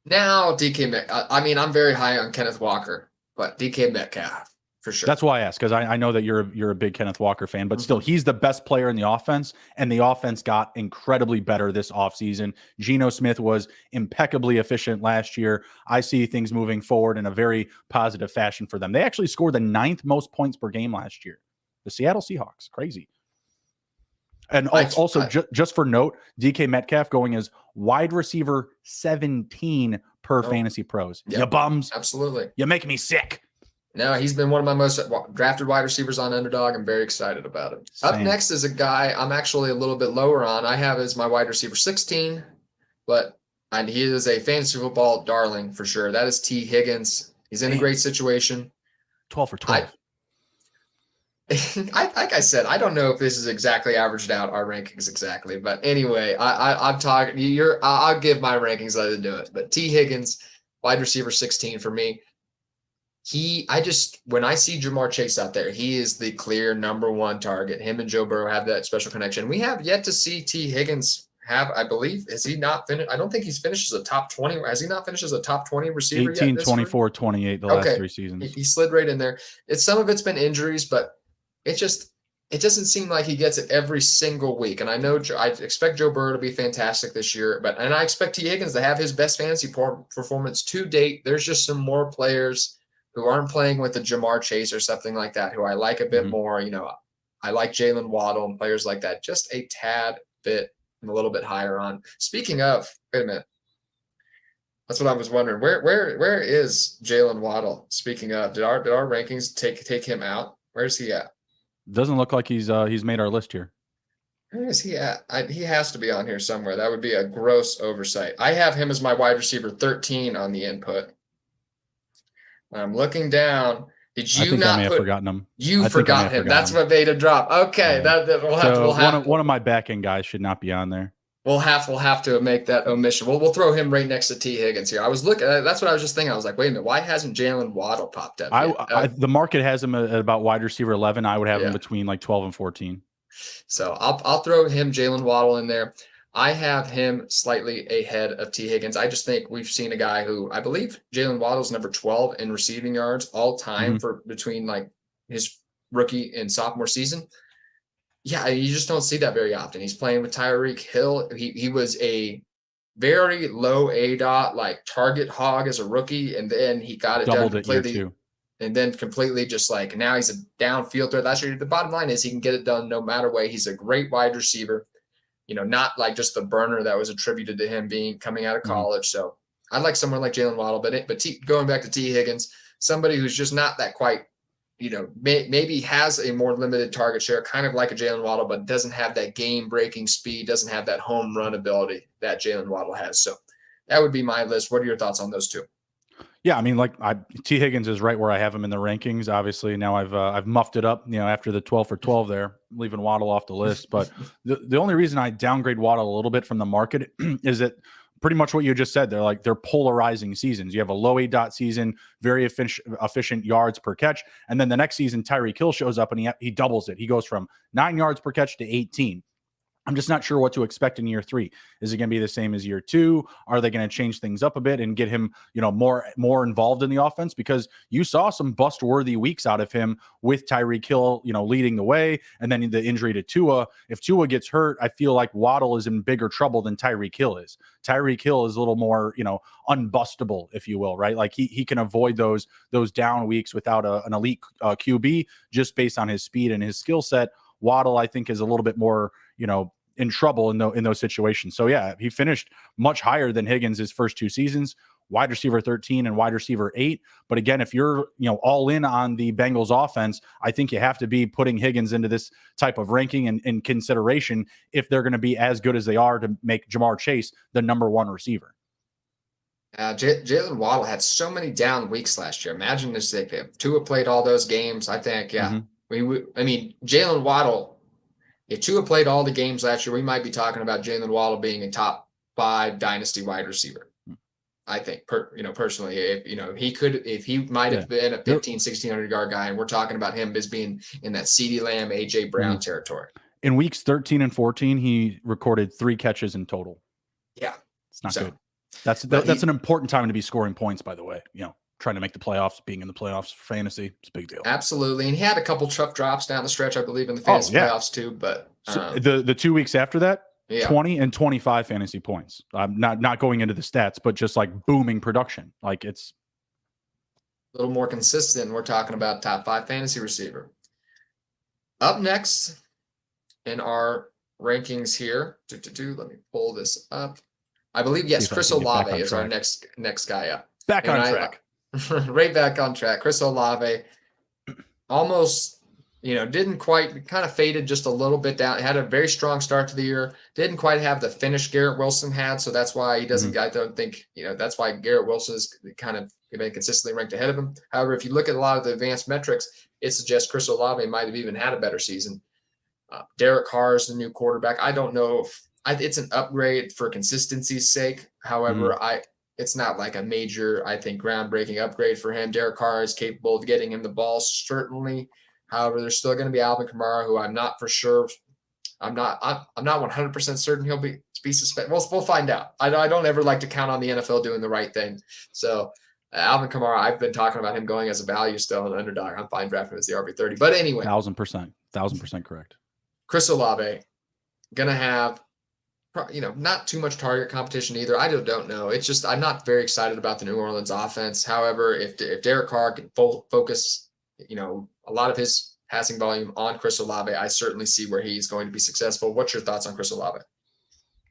Now, DK Metcalf. I mean, I'm very high on Kenneth Walker, but DK Metcalf. For sure. That's why I asked, because I know that you're a big Kenneth Walker fan, but still, he's the best player in the offense, and the offense got incredibly better this offseason. Geno Smith was impeccably efficient last year. I see things moving forward in a very positive fashion for them. They actually scored the 9th most points per game last year. The Seattle Seahawks, crazy. And just for note, DK Metcalf going as wide receiver 17 per Fantasy Pros. Yep. You bums. Absolutely. You make me sick. No, he's been one of my most drafted wide receivers on Underdog. I'm very excited about him. Same. Up next is a guy I'm actually a little bit lower on. I have as my wide receiver 16, and he is a fantasy football darling for sure. That is T. Higgins. He's in a great situation. 12 for 12. Like I said, I don't know if this is exactly averaged out our rankings exactly, but anyway, I'm talking. I'll give my rankings. Let it do it. But T. Higgins, wide receiver 16 for me. When I see Jamar Chase out there, he is the clear number 1 target. Him and Joe Burrow have that special connection. We have yet to see T. Higgins have, I believe, has he not finished? I don't think he's finished as a top 20. Has he not finished as a top 20 receiver 18, yet? 24, 28 the last 3 seasons. He slid right in there. Some of it's been injuries, but it doesn't seem like he gets it every single week. And I know I expect Joe Burrow to be fantastic this year, and I expect T. Higgins to have his best fantasy performance to date. There's just some more players who aren't playing with the Jamar Chase or something like that, who I like a bit more. I like Jalen Waddle and players like that, just a tad bit and a little bit higher on. Speaking of, wait a minute. That's what I was wondering. Where is Jalen Waddle? Speaking of, did our rankings take him out? Where's he at? Doesn't look like he's made our list here. Where is he at? He has to be on here somewhere. That would be a gross oversight. I have him as my wide receiver 13 on the input. I'm looking down. Did you not have forgotten him? You forgot him. That's what made him drop. Okay, yeah. We'll have one of my back end guys should not be on there. We'll have to make that omission. We'll throw him right next to T. Higgins here. I was looking. That's what I was just thinking. I was like, wait a minute, why hasn't Jalen Waddle popped up yet? The market has him at about wide receiver 11. I would have him between like 12 and 14. So I'll throw him, Jalen Waddle, in there. I have him slightly ahead of T. Higgins. I just think we've seen a guy who, I believe Jalen Waddle's number 12 in receiving yards all time for between like his rookie and sophomore season. Yeah, you just don't see that very often. He's playing with Tyreek Hill. He was a very low ADOT, like target hog as a rookie, and then he got it done completely. and then completely just like now he's a downfield threat. Last year, the bottom line is he can get it done no matter what. He's a great wide receiver, not like just the burner that was attributed to him coming out of college. So I'd like someone like Jalen Waddle, but going back to T. Higgins, somebody who's just not that quite, maybe has a more limited target share, kind of like a Jalen Waddle, but doesn't have that game-breaking speed, doesn't have that home run ability that Jalen Waddle has. So that would be my list. What are your thoughts on those two? Yeah, I mean, T. Higgins is right where I have him in the rankings. Obviously, now I've muffed it up. After the 12 for 12 there, leaving Waddle off the list. But the only reason I downgrade Waddle a little bit from the market is that pretty much what you just said. They're polarizing seasons. You have a low ADOT season, very efficient yards per catch, and then the next season Tyreek Hill shows up and he doubles it. He goes from 9 yards per catch to 18. I'm just not sure what to expect in year 3. Is it going to be the same as year 2? Are they going to change things up a bit and get him, more involved in the offense? Because you saw some bust-worthy weeks out of him with Tyreek Hill, leading the way, and then the injury to Tua. If Tua gets hurt, I feel like Waddle is in bigger trouble than Tyreek Hill is. Tyreek Hill is a little more, unbustable, if you will, right? Like he can avoid those down weeks without an elite QB just based on his speed and his skill set. Waddle, I think, is a little bit more, in trouble in those situations. So yeah, he finished much higher than Higgins his first 2 seasons, wide receiver 13 and wide receiver 8. But again, if you're, all in on the Bengals offense, I think you have to be putting Higgins into this type of ranking and in consideration if they're going to be as good as they are to make Marrchase the number 1 receiver. Jalen Waddle had so many down weeks last year. Imagine this, if Tua played all those games. I think, yeah. Jalen Waddle, if Tua played all the games last year, we might be talking about Jalen Waddle being a top 5 dynasty wide receiver. I think, personally, if he might have been a 1,500-1,600 yard guy, and we're talking about him as being in that CeeDee Lamb, AJ Brown territory. In weeks 13 and 14, he recorded 3 catches in total. Yeah, it's not good. That's an important time to be scoring points, by the way. Trying to make the playoffs, being in the playoffs for fantasy, it's a big deal. Absolutely. And he had a couple tough drops down the stretch, I believe, in the fantasy playoffs too. But the 2 weeks after that, 20 and 25 fantasy points. I'm not going into the stats, but just like booming production. Like it's a little more consistent. We're talking about top 5 fantasy receiver. Up next in our rankings here, let me pull this up. I believe, yes, Chris Olave is our next guy up. Back on track. Right back on track. Chris Olave almost, didn't quite, kind of faded just a little bit down. Had a very strong start to the year. Didn't quite have the finish Garrett Wilson had, so that's why he doesn't. I don't think, that's why Garrett Wilson is kind of been consistently ranked ahead of him. However, if you look at a lot of the advanced metrics, it suggests Chris Olave might have even had a better season. Derek Carr is the new quarterback. I don't know if it's an upgrade for consistency's sake. However, it's not like a major, I think, groundbreaking upgrade for him. Derek Carr is capable of getting him the ball, certainly. However, there's still going to be Alvin Kamara, who I'm not for sure. I'm not 100% certain he'll be suspended. We'll find out. I don't ever like to count on the NFL doing the right thing. So Alvin Kamara, I've been talking about him going as a value still an underdog. I'm fine drafting him as the RB30. But anyway. 1,000% correct. Chris Olave, going to have not too much target competition either. I don't know. It's just I'm not very excited about the New Orleans offense. However, if Derek Carr can focus, a lot of his passing volume on Chris Olave, I certainly see where he's going to be successful. What's your thoughts on Chris Olave?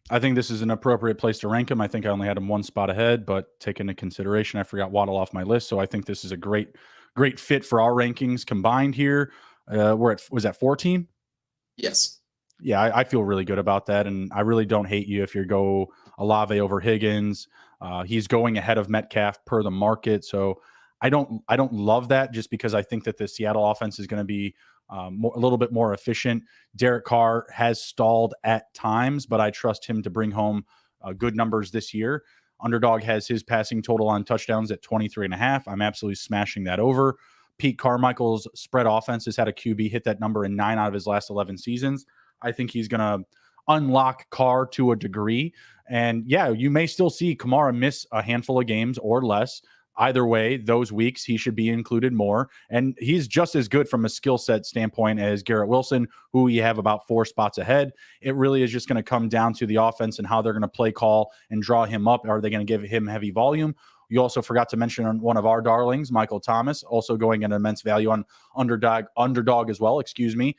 I think this is an appropriate place to rank him. I think I only had him 1 spot ahead, but take into consideration, I forgot Waddle off my list. So I think this is a great fit for our rankings combined here. Was that 14? Yes. Yeah, I feel really good about that, and I really don't hate you if you go Olave over Higgins. He's going ahead of Metcalf per the market, so I don't love that just because I think that the Seattle offense is going to be a little bit more efficient. Derek Carr has stalled at times, but I trust him to bring home good numbers this year. Underdog has his passing total on touchdowns at 23.5. I'm absolutely smashing that over. Pete Carmichael's spread offense has had a QB hit that number in 9 out of his last 11 seasons. I think he's going to unlock Carr to a degree. And yeah, you may still see Kamara miss a handful of games or less. Either way, those weeks he should be included more. And he's just as good from a skill set standpoint as Garrett Wilson, who we have about 4 spots ahead. It really is just going to come down to the offense and how they're going to play call and draw him up. Are they going to give him heavy volume? You also forgot to mention one of our darlings, Michael Thomas, also going at immense value on underdog as well. Excuse me.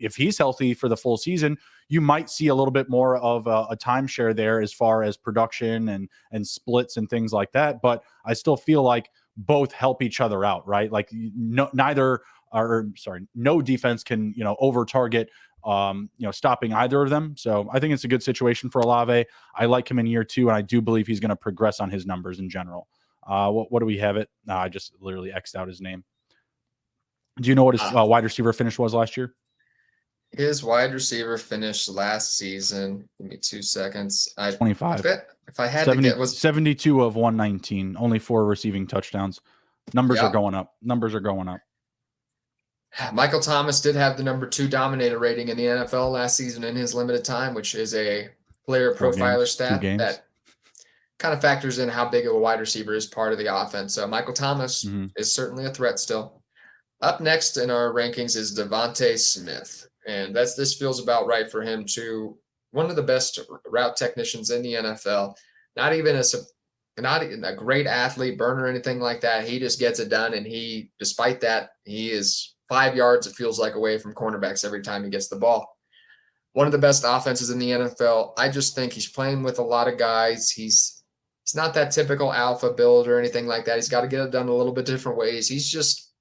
If he's healthy for the full season, you might see a little bit more of a timeshare there as far as production and splits and things like that. But I still feel like both help each other out, right? Like no defense can, over target, stopping either of them. So I think it's a good situation for Olave. I like him in year 2, and I do believe he's going to progress on his numbers in general. What do we have it? I just literally X'd out his name. Do you know what his wide receiver finish was last year? His wide receiver finished last season. Give me 2 seconds. 25. If I had 70, to get, was 72 of 119, only 4 receiving touchdowns. Numbers are going up. Michael Thomas did have the number 2 dominator rating in the NFL last season in his limited time, which is a player profiler stat that kind of factors in how big of a wide receiver is part of the offense. So Michael Thomas is certainly a threat still. Up next in our rankings is Devontae Smith. And this feels about right for him too. One of the best route technicians in the NFL. Not even a great athlete, burner, or anything like that. He just gets it done. And despite that, he is 5 yards, it feels like, away from cornerbacks every time he gets the ball. One of the best offenses in the NFL. I just think he's playing with a lot of guys. He's not that typical alpha build or anything like that. He's got to get it done a little bit different ways.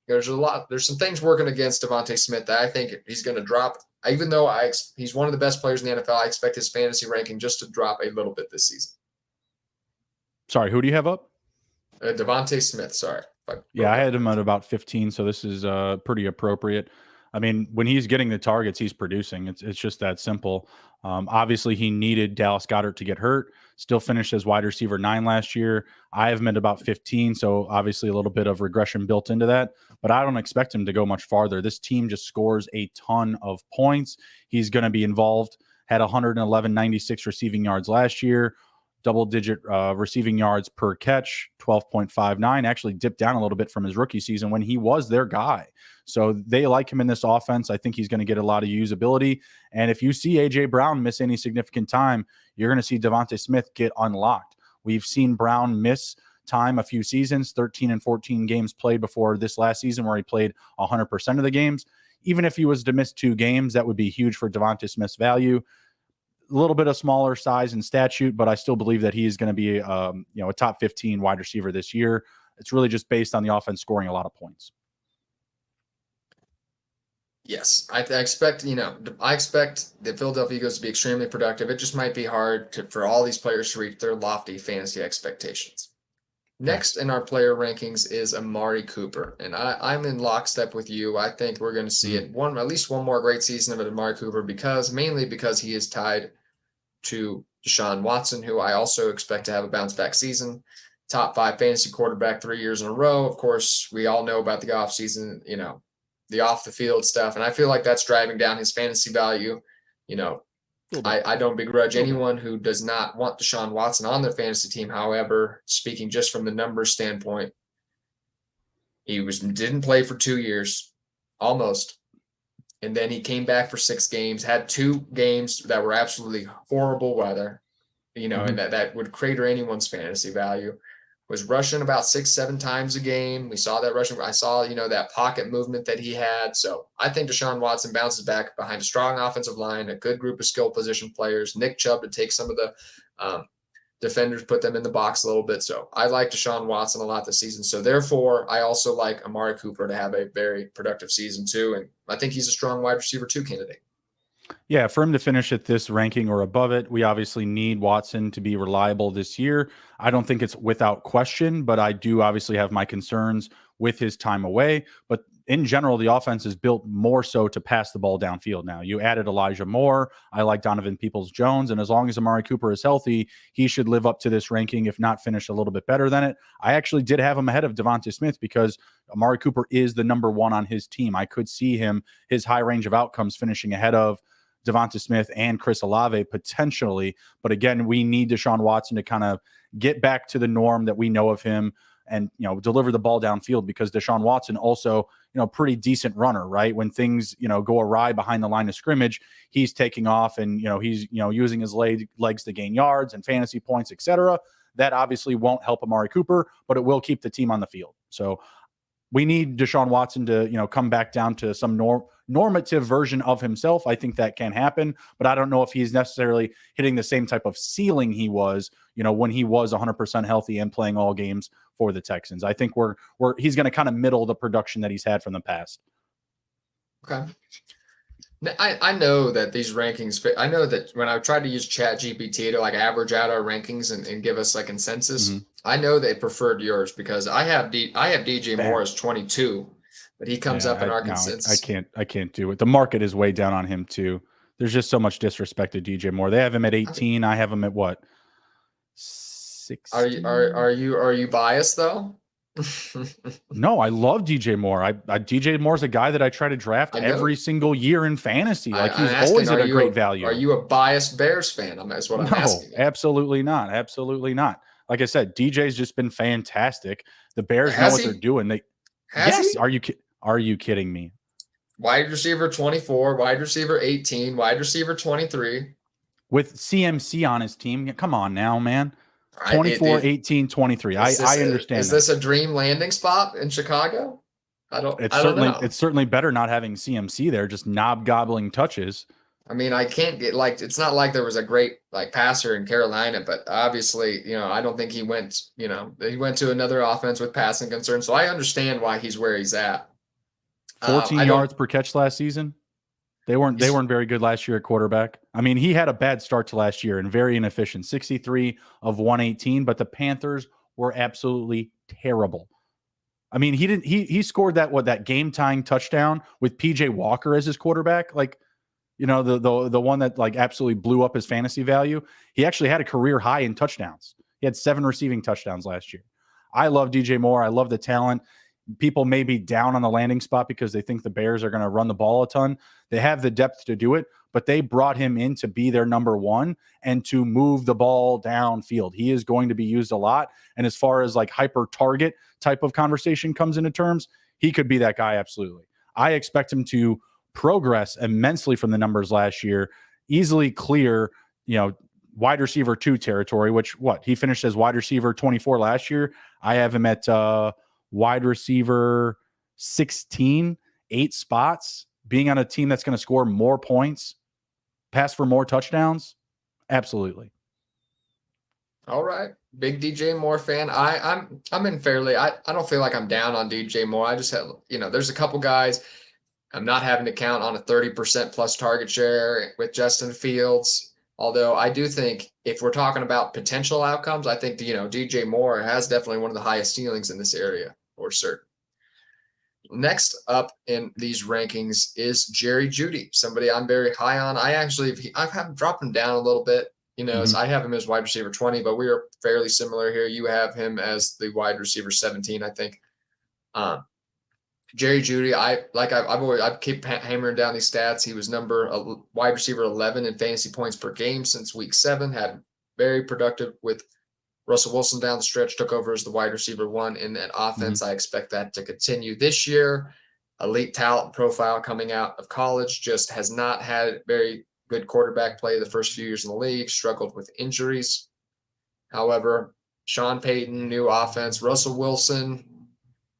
There's some things working against Devontae Smith that I think he's going to drop. Even though he's one of the best players in the NFL, I expect his fantasy ranking just to drop a little bit this season. Sorry, who do you have up? Devontae Smith, sorry. Yeah, I had him at about 15, so this is pretty appropriate. I mean, when he's getting the targets, he's producing. It's just that simple. Obviously, he needed Dallas Goedert to get hurt. Still finished as wide receiver 9 last year. I have him at about 15, so obviously a little bit of regression built into that. But I don't expect him to go much farther. This team just scores a ton of points. He's going to be involved. Had 111.96 receiving yards last year. Double-digit receiving yards per catch, 12.59. Actually dipped down a little bit from his rookie season when he was their guy. So they like him in this offense. I think he's going to get a lot of usability. And if you see A.J. Brown miss any significant time, you're going to see Devontae Smith get unlocked. We've seen Brown miss time a few seasons, 13 and 14 games played before this last season where he played 100% of the games. Even if he was to miss 2 games, that would be huge for Devontae Smith's value. A little bit of smaller size and statute, but I still believe that he is going to be a top 15 wide receiver this year. It's really just based on the offense scoring a lot of points. Yes, I expect the Philadelphia Eagles to be extremely productive. It just might be hard for all these players to reach their lofty fantasy expectations. Next in our player rankings is Amari Cooper, and I'm in lockstep with you. I think we're going to see at least one more great season of Amari Cooper mainly because he is tied to Deshaun Watson, who I also expect to have a bounce back season. Top 5 fantasy quarterback 3 years in a row. Of course, we all know about the offseason, the off the field stuff. And I feel like that's driving down his fantasy value. I don't begrudge anyone who does not want Deshaun Watson on their fantasy team. However, speaking just from the numbers standpoint, he didn't play for 2 years, almost. And then he came back for 6 games, had 2 games that were absolutely horrible weather, and that would crater anyone's fantasy value. Was rushing about 6-7 times a game. We saw that rushing. I saw, that pocket movement that he had. So I think Deshaun Watson bounces back behind a strong offensive line, a good group of skill position players, Nick Chubb to take some of the defenders, put them in the box a little bit. So I like Deshaun Watson a lot this season. So therefore, I also like Amari Cooper to have a very productive season too. And I think he's a strong wide receiver 2 candidate. Yeah, for him to finish at this ranking or above it, we obviously need Watson to be reliable this year. I don't think it's without question, but I do obviously have my concerns with his time away. But in general, the offense is built more so to pass the ball downfield now. You added Elijah Moore. I like Donovan Peoples-Jones. And as long as Amari Cooper is healthy, he should live up to this ranking, if not finish a little bit better than it. I actually did have him ahead of Devontae Smith because Amari Cooper is the number 1 on his team. I could see his high range of outcomes finishing ahead of Devonta Smith and Chris Olave potentially. But again, we need Deshaun Watson to kind of get back to the norm that we know of him and, deliver the ball downfield, because Deshaun Watson also, pretty decent runner, right? When things, go awry behind the line of scrimmage, he's taking off and, he's, using his legs to gain yards and fantasy points, etc. That obviously won't help Amari Cooper, but it will keep the team on the field. So we need Deshaun Watson to, come back down to some normative version of himself. I think that can happen, but I don't know if he's necessarily hitting the same type of ceiling he was, when he was 100% healthy and playing all games for the Texans. I think he's going to kind of middle the production that he's had from the past. Okay. I know that these rankings, I know that when I tried to use Chat GPT to like average out our rankings and give us like consensus, I know they preferred yours because I have DJ Moore as 22, but he comes up in our consensus. I can't do it. The market is way down on him too. There's just so much disrespect to DJ Moore. They have him at 18. I have him at what? 16? Are you biased though? No, I love DJ Moore. DJ Moore's a guy that I try to draft every single year in fantasy. Like he's always at a great value. Are you a biased Bears fan? That's what I'm asking. No, absolutely not. Absolutely not. Like I said, DJ's just been fantastic. The Bears know what they're doing. Yes. Are you kidding me? Wide receiver 24, wide receiver 18, wide receiver 23. With CMC on his team. Come on now, man. 24, 18, 23. I understand. Is this a dream landing spot in Chicago? Don't know. It's certainly better not having CMC there, just knob gobbling touches. I mean, I can't get it's not like there was a great passer in Carolina, but obviously, I don't think he went to another offense with passing concerns. So I understand why he's where he's at. 14 yards per catch last season. They weren't very good last year at quarterback. I mean, he had a bad start to last year and very inefficient, 63 of 118, but the Panthers were absolutely terrible. I mean, he scored that game tying touchdown with PJ Walker as his quarterback. The one that absolutely blew up his fantasy value. He actually had a career high in touchdowns. He had 7 receiving touchdowns last year. I love DJ Moore. I love the talent. People may be down on the landing spot because they think the Bears are going to run the ball a ton. They have the depth to do it, but they brought him in to be their number one and to move the ball downfield. He is going to be used a lot. And as far as hyper target type of conversation comes into terms, he could be that guy. Absolutely. I expect him to progress immensely from the numbers last year, easily clear, wide receiver 2 territory, which he finished as wide receiver 24 last year. I have him at, wide receiver 16, 8 spots, being on a team that's going to score more points, pass for more touchdowns. Absolutely. All right. Big DJ Moore fan. I'm in fairly, I don't feel like I'm down on DJ Moore. I just have, there's a couple guys I'm not having to count on a 30% plus target share with Justin Fields. Although I do think if we're talking about potential outcomes, I think, DJ Moore has definitely one of the highest ceilings in this area, for certain. Next up in these rankings is Jerry Jeudy, somebody I'm very high on. I've had him drop him down a little bit. So I have him as wide receiver 20, but we are fairly similar here. You have him as the wide receiver 17, I think. Jerry Jeudy, I keep hammering down these stats. He was wide receiver 11 in fantasy points per game since week 7. Had very productive with Russell Wilson down the stretch. Took over as the wide receiver 1 in that offense. I expect that to continue this year. Elite talent profile coming out of college. Just has not had very good quarterback play the first few years in the league. Struggled with injuries. However, Sean Payton, new offense. Russell Wilson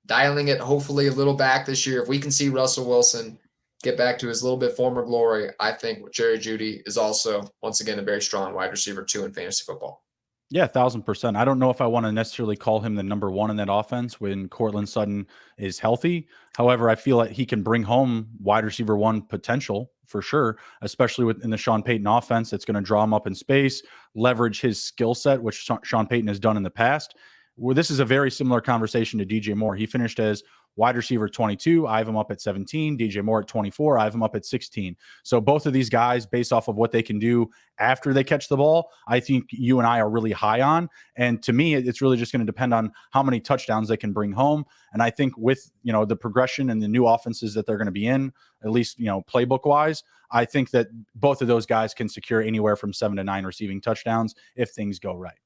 dialing it hopefully a little back this year. If we can see Russell Wilson get back to his little bit former glory, I think Jerry Jeudy is also, once again, a very strong wide receiver 2 in fantasy football. Yeah, 1,000%. I don't know if I want to necessarily call him the number 1 in that offense when Cortland Sutton is healthy. However, I feel like he can bring home wide receiver 1 potential for sure, especially in the Sean Payton offense. It's going to draw him up in space, leverage his skill set, which Sean Payton has done in the past. Well, this is a very similar conversation to DJ Moore. He finished as wide receiver 22. I have him up at 17. DJ Moore at 24. I have him up at 16. So both of these guys, based off of what they can do after they catch the ball, I think you and I are really high on. And to me, it's really just going to depend on how many touchdowns they can bring home. And I think with, the progression and the new offenses that they're going to be in, at least, playbook wise, I think that both of those guys can secure anywhere from 7 to 9 receiving touchdowns if things go right.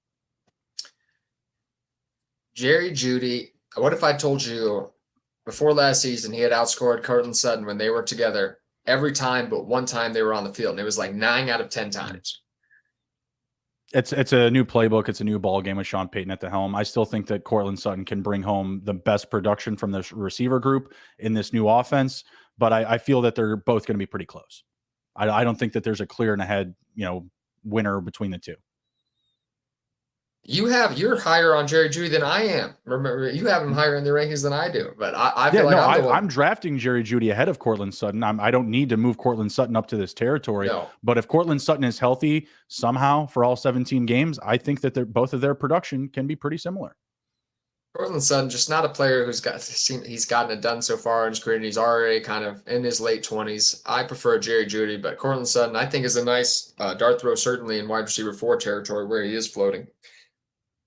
Jerry Jeudy, what if I told you before last season he had outscored Cortland Sutton when they were together every time but one time they were on the field, and it was 9 out of 10 times? It's a new playbook. It's a new ball game with Sean Payton at the helm. I still think that Cortland Sutton can bring home the best production from the receiver group in this new offense, but I feel that they're both going to be pretty close. I don't think that there's a clear and ahead, winner between the two. You're higher on Jerry Jeudy than I am. Remember, you have him higher in the rankings than I do. But I feel like I'm drafting Jerry Jeudy ahead of Cortland Sutton. I don't need to move Cortland Sutton up to this territory. No. But if Cortland Sutton is healthy somehow for all 17 games, I think that both of their production can be pretty similar. Cortland Sutton, just not a player he's gotten it done so far in his career, and he's already kind of in his late 20s. I prefer Jerry Jeudy, but Cortland Sutton, I think, is a nice dart throw, certainly in wide receiver 4 territory where he is floating.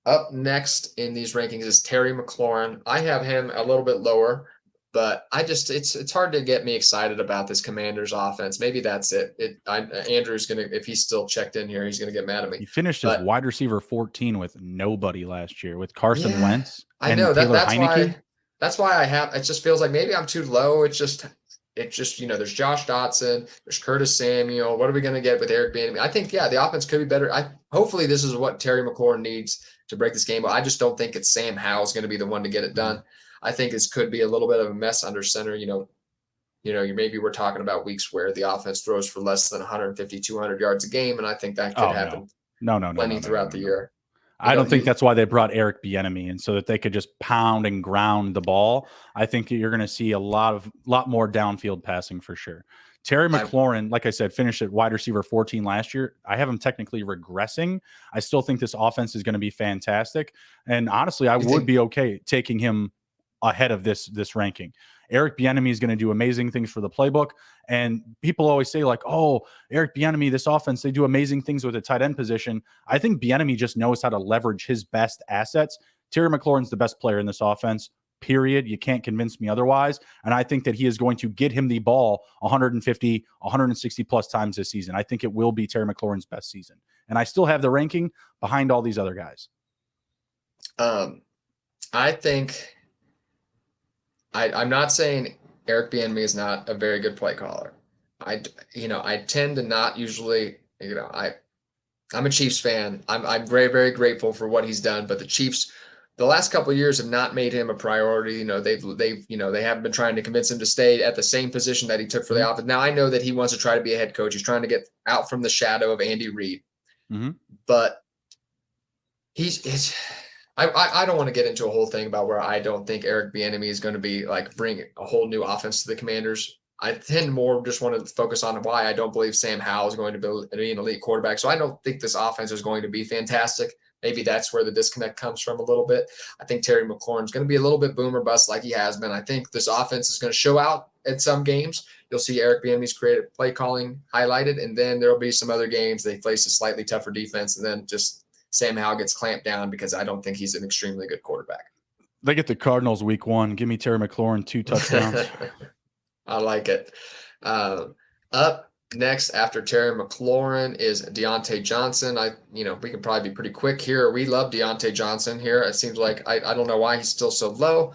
Up next in these rankings is Terry McLaurin. I have him a little bit lower, but it's hard to get me excited about this Commanders offense. Maybe that's it. Andrew's gonna, if he's still checked in here, he's gonna get mad at me. He finished as wide receiver 14 with nobody last year with Carson Wentz. I know that's why I have. It just feels like maybe I'm too low. It's just there's Josh Dotson, there's Curtis Samuel. What are we gonna get with Eric Bieniemy? I think the offense could be better. Hopefully this is what Terry McLaurin needs to break this game. But I just don't think it's Sam Howell's going to be the one to get it done. I think this could be a little bit of a mess under center. Maybe we're talking about weeks where the offense throws for less than 150, 200 yards a game, and I think that could happen. No, throughout the year. I don't think that's why they brought Eric Bieniemy in, so that they could just pound and ground the ball. I think you're going to see a lot more downfield passing for sure. Terry McLaurin, like I said, finished at wide receiver 14 last year. I have him technically regressing. I still think this offense is going to be fantastic. And honestly, I would be okay taking him ahead of this ranking. Eric Bieniemy is going to do amazing things for the playbook. And people always say like, oh, Eric Bieniemy, this offense, they do amazing things with the tight end position. I think Bieniemy just knows how to leverage his best assets. Terry McLaurin's the best player in this offense. Period. You can't convince me otherwise. And I think that he is going to get him the ball 150, 160 plus times this season. I think it will be Terry McLaurin's best season. And I still have the ranking behind all these other guys. I think I'm not saying Eric Bieniemy is not a very good play caller. I tend to not usually, I'm a Chiefs fan. I'm very, very grateful for what he's done, but the Chiefs, the last couple of years have not made him a priority. They haven't been trying to convince him to stay at the same position that he took for the offense. Now I know that he wants to try to be a head coach. He's trying to get out from the shadow of Andy Reid, but I don't want to get into a whole thing about where I don't think Eric Bieniemy is going to be like bring a whole new offense to the Commanders. I tend more just want to focus on why I don't believe Sam Howell is going to be an elite quarterback. So I don't think this offense is going to be fantastic. Maybe that's where the disconnect comes from a little bit. I think Terry McLaurin is going to be a little bit boomer bust like he has been. I think this offense is going to show out at some games. You'll see Eric Bieniemy's creative play calling highlighted, and then there'll be some other games they face a slightly tougher defense, and then just Sam Howell gets clamped down because I don't think he's an extremely good quarterback. They get the Cardinals week 1. Give me Terry McLaurin 2 touchdowns. I like it. Up next after Terry McLaurin is Deontay Johnson. We can probably be pretty quick here. We love Deontay Johnson here. It seems like I don't know why he's still so low,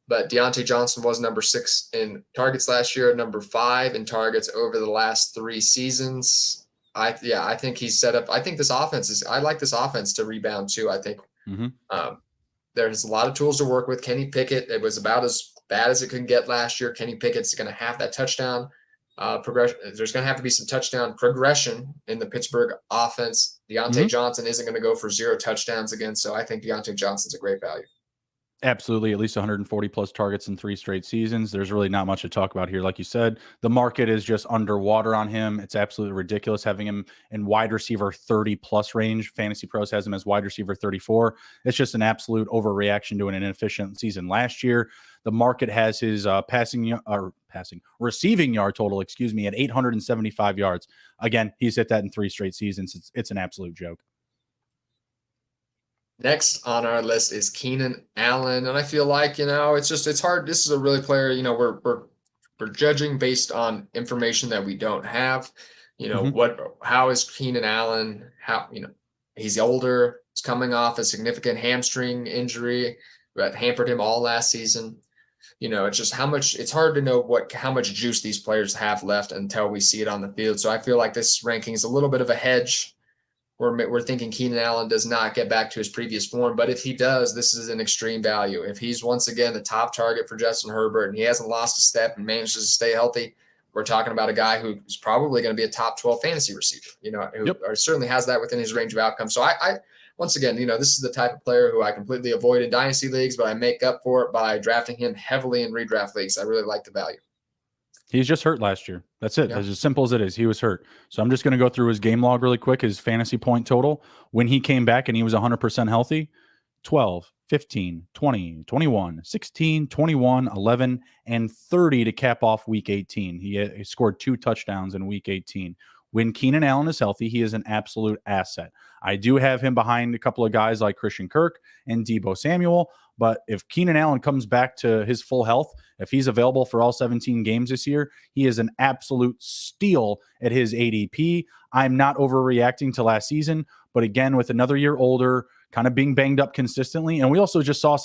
but Deontay Johnson was number 6 in targets last year, number 5 in targets over the last 3 seasons. I think he's set up. I think this offense I like this offense to rebound too. I think there's a lot of tools to work with. Kenny Pickett, it was about as bad as it could get last year. Kenny Pickett's going to have that touchdown progression. There's going to have to be some touchdown progression in the Pittsburgh offense. Deontay Johnson isn't going to go for 0 touchdowns again. So I think Deontay Johnson's a great value. Absolutely. At least 140 plus targets in 3 straight seasons. There's really not much to talk about here. Like you said, the market is just underwater on him. It's absolutely ridiculous having him in wide receiver 30 plus range. Fantasy Pros has him as wide receiver 34. It's just an absolute overreaction to an inefficient season last year. The market has his receiving yard total, at 875 yards. Again, he's hit that in 3 straight seasons. It's an absolute joke. Next on our list is Keenan Allen, and I feel like it's hard. This is a really player. We're judging based on information that we don't have. How is Keenan Allen? He's older. He's coming off a significant hamstring injury that hampered him all last season. It's just it's hard to know how much juice these players have left until we see it on the field. So I feel like this ranking is a little bit of a hedge. we're thinking Keenan Allen does not get back to his previous form. But if he does, this is an extreme value. If he's once again the top target for Justin Herbert and he hasn't lost a step and manages to stay healthy, we're talking about a guy who's probably going to be a top 12 fantasy receiver, who certainly has that within his range of outcomes. So I once again, this is the type of player who I completely avoid in dynasty leagues, but I make up for it by drafting him heavily in redraft leagues. I really like the value. He's just hurt last year. That's it. Yeah. As simple as it is. He was hurt. So I'm just going to go through his game log really quick, his fantasy point total. When he came back and he was 100% healthy, 12, 15, 20, 21, 16, 21, 11, and 30 to cap off week 18. He scored 2 touchdowns in week 18. When Keenan Allen is healthy, he is an absolute asset. I do have him behind a couple of guys like Christian Kirk and Deebo Samuel. But if Keenan Allen comes back to his full health, if he's available for all 17 games this year, he is an absolute steal at his ADP. I'm not overreacting to last season, but again, with another year older, kind of being banged up consistently. And we also just saw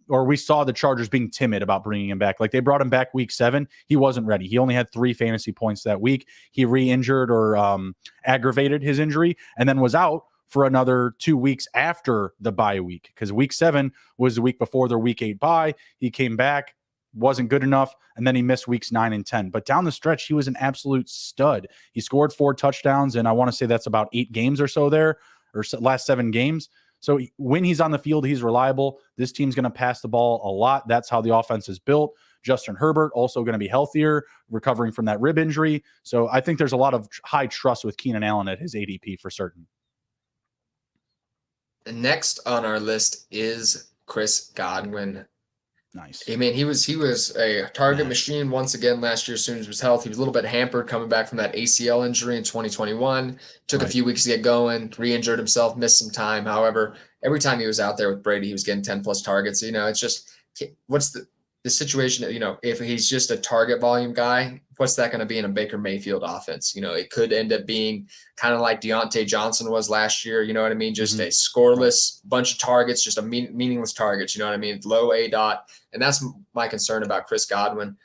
we saw the Chargers being timid about bringing him back. Like they brought him back week 7. He wasn't ready. He only had 3 fantasy points that week. He re-injured or aggravated his injury and then was out for another 2 weeks after the bye week, because week 7 was the week before their week 8 bye. He came back, wasn't good enough, and then he missed weeks 9 and 10. But down the stretch, he was an absolute stud. He scored 4 touchdowns, and I want to say that's about 8 games or so there, or last 7 games. So when he's on the field, he's reliable. This team's going to pass the ball a lot. That's how the offense is built. Justin Herbert also going to be healthier, recovering from that rib injury. So I think there's a lot of high trust with Keenan Allen at his ADP for certain. Next on our list is Chris Godwin. Nice. I mean, he was a target machine once again last year as soon as he was healthy. He was a little bit hampered coming back from that ACL injury in 2021. Took a few weeks to get going, re-injured himself, missed some time. However, every time he was out there with Brady, he was getting 10-plus targets. It's just what's the situation, if he's just a target volume guy, what's that going to be in a Baker Mayfield offense? It could end up being kind of like Deontay Johnson was last year. You know what I mean? Just a scoreless bunch of targets, just a meaningless targets. You know what I mean? Low A dot. And that's my concern about Chris Godwin.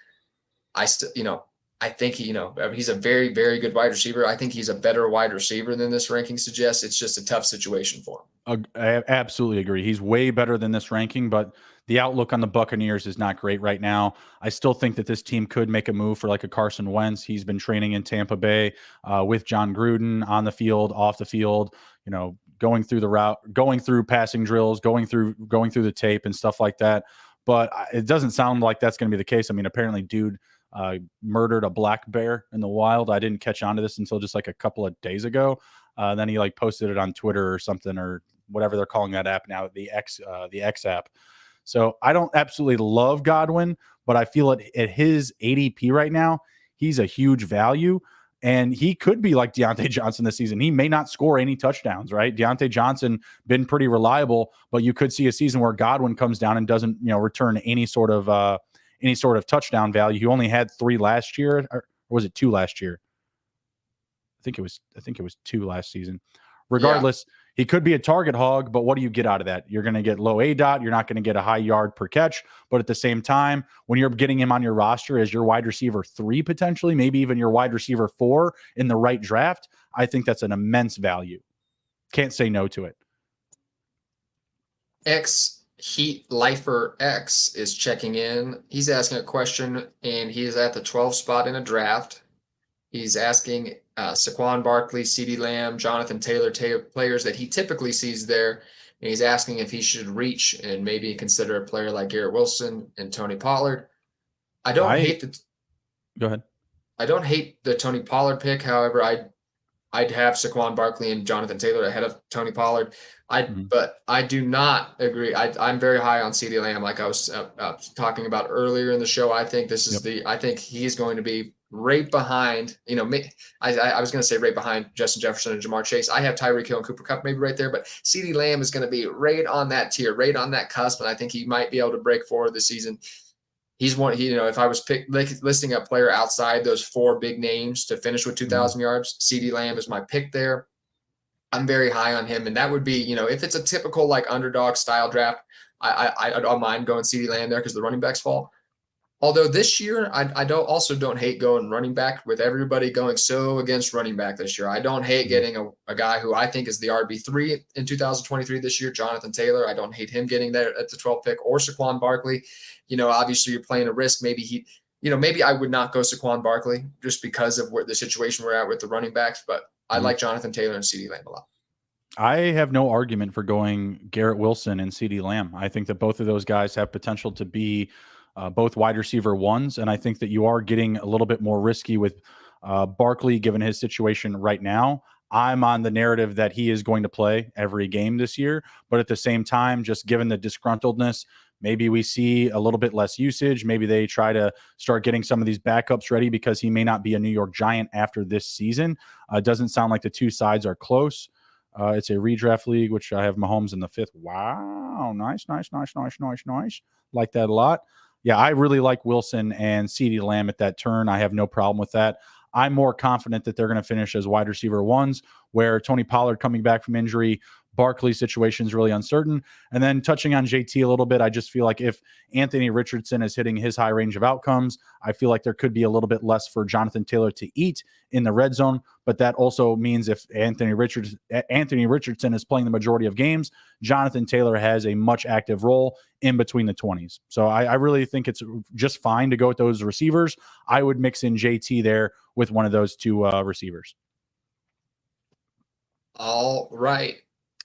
I think he's a very, very good wide receiver. I think he's a better wide receiver than this ranking suggests. It's just a tough situation for him. I absolutely agree. He's way better than this ranking, but the outlook on the Buccaneers is not great right now. I still think that this team could make a move for like a Carson Wentz. He's been training in Tampa Bay with John Gruden on the field, off the field, going through the route, going through passing drills, going through the tape and stuff like that. But it doesn't sound like that's going to be the case. I mean, apparently dude murdered a black bear in the wild. I didn't catch on to this until just like a couple of days ago. Then he posted it on Twitter or something, or whatever they're calling that app now, the X app. So I don't absolutely love Godwin, but I feel at his ADP right now, he's a huge value. And he could be like Deontay Johnson this season. He may not score any touchdowns, right? Deontay Johnson been pretty reliable, but you could see a season where Godwin comes down and doesn't, return any sort of touchdown value. He only had 3 last year, or was it 2 last year? I think it was 2 last season. Regardless, he could be a target hog, but what do you get out of that? You're going to get low A dot. You're not going to get a high yard per catch. But at the same time, when you're getting him on your roster as your wide receiver 3, potentially, maybe even your wide receiver 4 in the right draft, I think that's an immense value. Can't say no to it. X Heat Lifer X is checking in. He's asking a question, and he is at the 12th spot in a draft. He's asking Saquon Barkley, CeeDee Lamb, Jonathan Taylor, players that he typically sees there. And he's asking if he should reach and maybe consider a player like Garrett Wilson and Tony Pollard. Go ahead. I don't hate the Tony Pollard pick. However, I'd have Saquon Barkley and Jonathan Taylor ahead of Tony Pollard. But I do not agree. I'm very high on CeeDee Lamb, like I was talking about earlier in the show. I think this is I think he's going to be right behind, I was going to say right behind Justin Jefferson and Jamar Chase. I have Tyreek Hill and Cooper Kupp maybe right there, but CeeDee Lamb is going to be right on that tier, right on that cusp, and I think he might be able to break forward this season. He's one, if I was listing a player outside those 4 big names to finish with 2,000 yards, CeeDee Lamb is my pick there. I'm very high on him, and that would be, if it's a typical underdog style draft, I don't mind going CeeDee Lamb there because the running backs fall. Although this year, I don't hate going running back with everybody going so against running back this year. I don't hate getting a guy who I think is the RB3 in 2023 this year, Jonathan Taylor. I don't hate him getting there at the 12th pick, or Saquon Barkley. Obviously you're playing a risk. Maybe maybe I would not go Saquon Barkley just because of the situation we're at with the running backs, but I like Jonathan Taylor and CeeDee Lamb a lot. I have no argument for going Garrett Wilson and CeeDee Lamb. I think that both of those guys have potential to be both wide receiver ones, and I think that you are getting a little bit more risky with Barkley given his situation right now. I'm on the narrative that he is going to play every game this year, but at the same time, just given the disgruntledness, maybe we see a little bit less usage. Maybe they try to start getting some of these backups ready because he may not be a New York Giant after this season. It doesn't sound like the two sides are close. It's a redraft league, which I have Mahomes in the 5th. Wow. Nice. Like that a lot. Yeah, I really like Wilson and CeeDee Lamb at that turn. I have no problem with that. I'm more confident that they're going to finish as wide receiver ones, where Tony Pollard coming back from injury, Barkley's situation is really uncertain. And then touching on JT a little bit, I just feel like if Anthony Richardson is hitting his high range of outcomes, I feel like there could be a little bit less for Jonathan Taylor to eat in the red zone. But that also means if Anthony Richardson is playing the majority of games, Jonathan Taylor has a much active role in between the 20s. So I really think it's just fine to go with those receivers. I would mix in JT there with one of those two receivers. All right.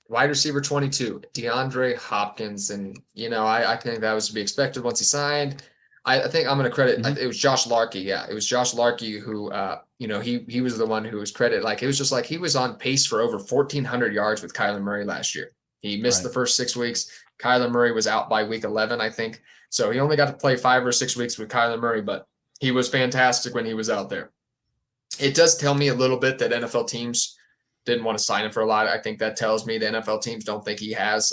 Wide receiver 22, DeAndre Hopkins. And, I think that was to be expected once he signed. I think I'm going to credit, it was Josh Larkey. Yeah, it was Josh Larkey who, he was the one who was credited. Like, it was just like he was on pace for over 1,400 yards with Kyler Murray last year. He missed the first 6 weeks. Kyler Murray was out by week 11, I think. So he only got to play 5 or 6 weeks with Kyler Murray, but he was fantastic when he was out there. It does tell me a little bit that NFL teams didn't want to sign him for a lot. I think that tells me the NFL teams don't think he has,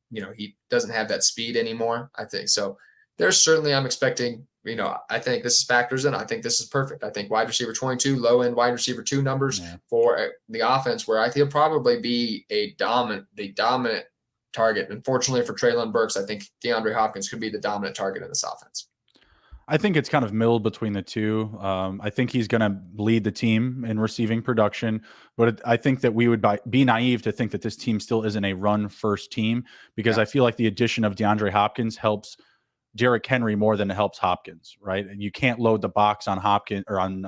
he doesn't have that speed anymore. I think so. There's certainly, I'm expecting, I think this factors in. I think this is perfect. I think wide receiver 22, low end wide receiver 2 numbers for the offense, where I think he'll probably be the dominant target. Unfortunately for Treylon Burks, I think DeAndre Hopkins could be the dominant target in this offense. I think it's kind of milled between the two. I think he's going to lead the team in receiving production, but I think that we would be naive to think that this team still isn't a run-first team, because I feel like the addition of DeAndre Hopkins helps Derrick Henry more than it helps Hopkins, right? And you can't load the box on Hopkins or on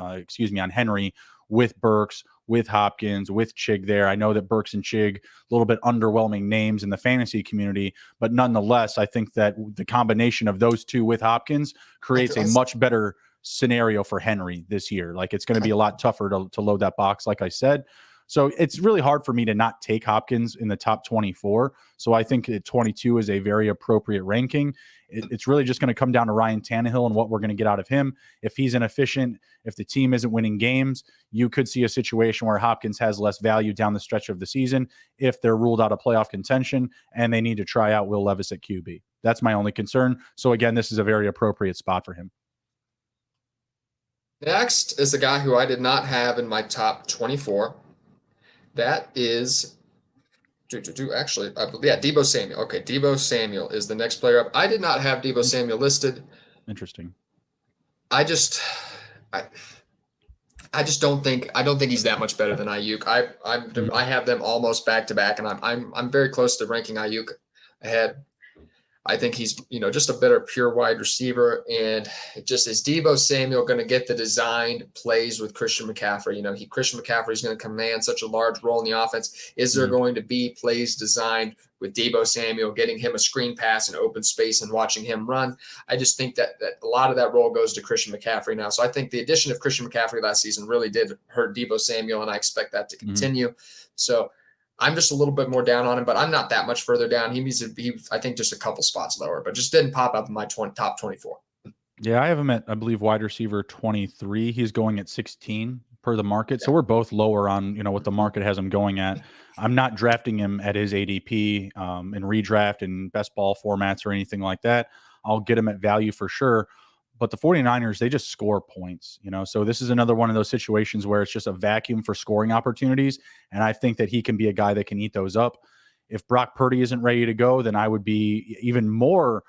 Henry with Burks, with Hopkins, with Chig there. I know that Burks and Chig, a little bit underwhelming names in the fantasy community, but nonetheless, I think that the combination of those two with Hopkins creates a much better scenario for Henry this year. Like, it's going to be a lot tougher to load that box, like I said. So it's really hard for me to not take Hopkins in the top 24. So I think 22 is a very appropriate ranking. It's really just going to come down to Ryan Tannehill and what we're going to get out of him. If he's inefficient, if the team isn't winning games, you could see a situation where Hopkins has less value down the stretch of the season if they're ruled out of playoff contention and they need to try out Will Levis at QB. That's my only concern. So again, this is a very appropriate spot for him. Next is the guy who I did not have in my top 24. That is, Deebo Samuel. Okay, Deebo Samuel is the next player up. I did not have Deebo Samuel listed. Interesting. I don't think he's that much better than Ayuk. I have them almost back to back, and I'm very close to ranking Ayuk ahead. I think he's, just a better pure wide receiver. And it just is Deebo Samuel going to get the designed plays with Christian McCaffrey? Christian McCaffrey is going to command such a large role in the offense. Is there going to be plays designed with Deebo Samuel, getting him a screen pass in open space and watching him run? I just think that a lot of that role goes to Christian McCaffrey now. So I think the addition of Christian McCaffrey last season really did hurt Deebo Samuel, and I expect that to continue. So I'm just a little bit more down on him, but I'm not that much further down. I think just a couple spots lower, but just didn't pop up in my top 24. Yeah, I have him at, I believe, wide receiver 23. He's going at 16 per the market. So we're both lower on, what the market has him going at. I'm not drafting him at his ADP in redraft and best ball formats or anything like that. I'll get him at value for sure. But the 49ers, they just score points, So this is another one of those situations where it's just a vacuum for scoring opportunities. And I think that he can be a guy that can eat those up. If Brock Purdy isn't ready to go, then I would be even more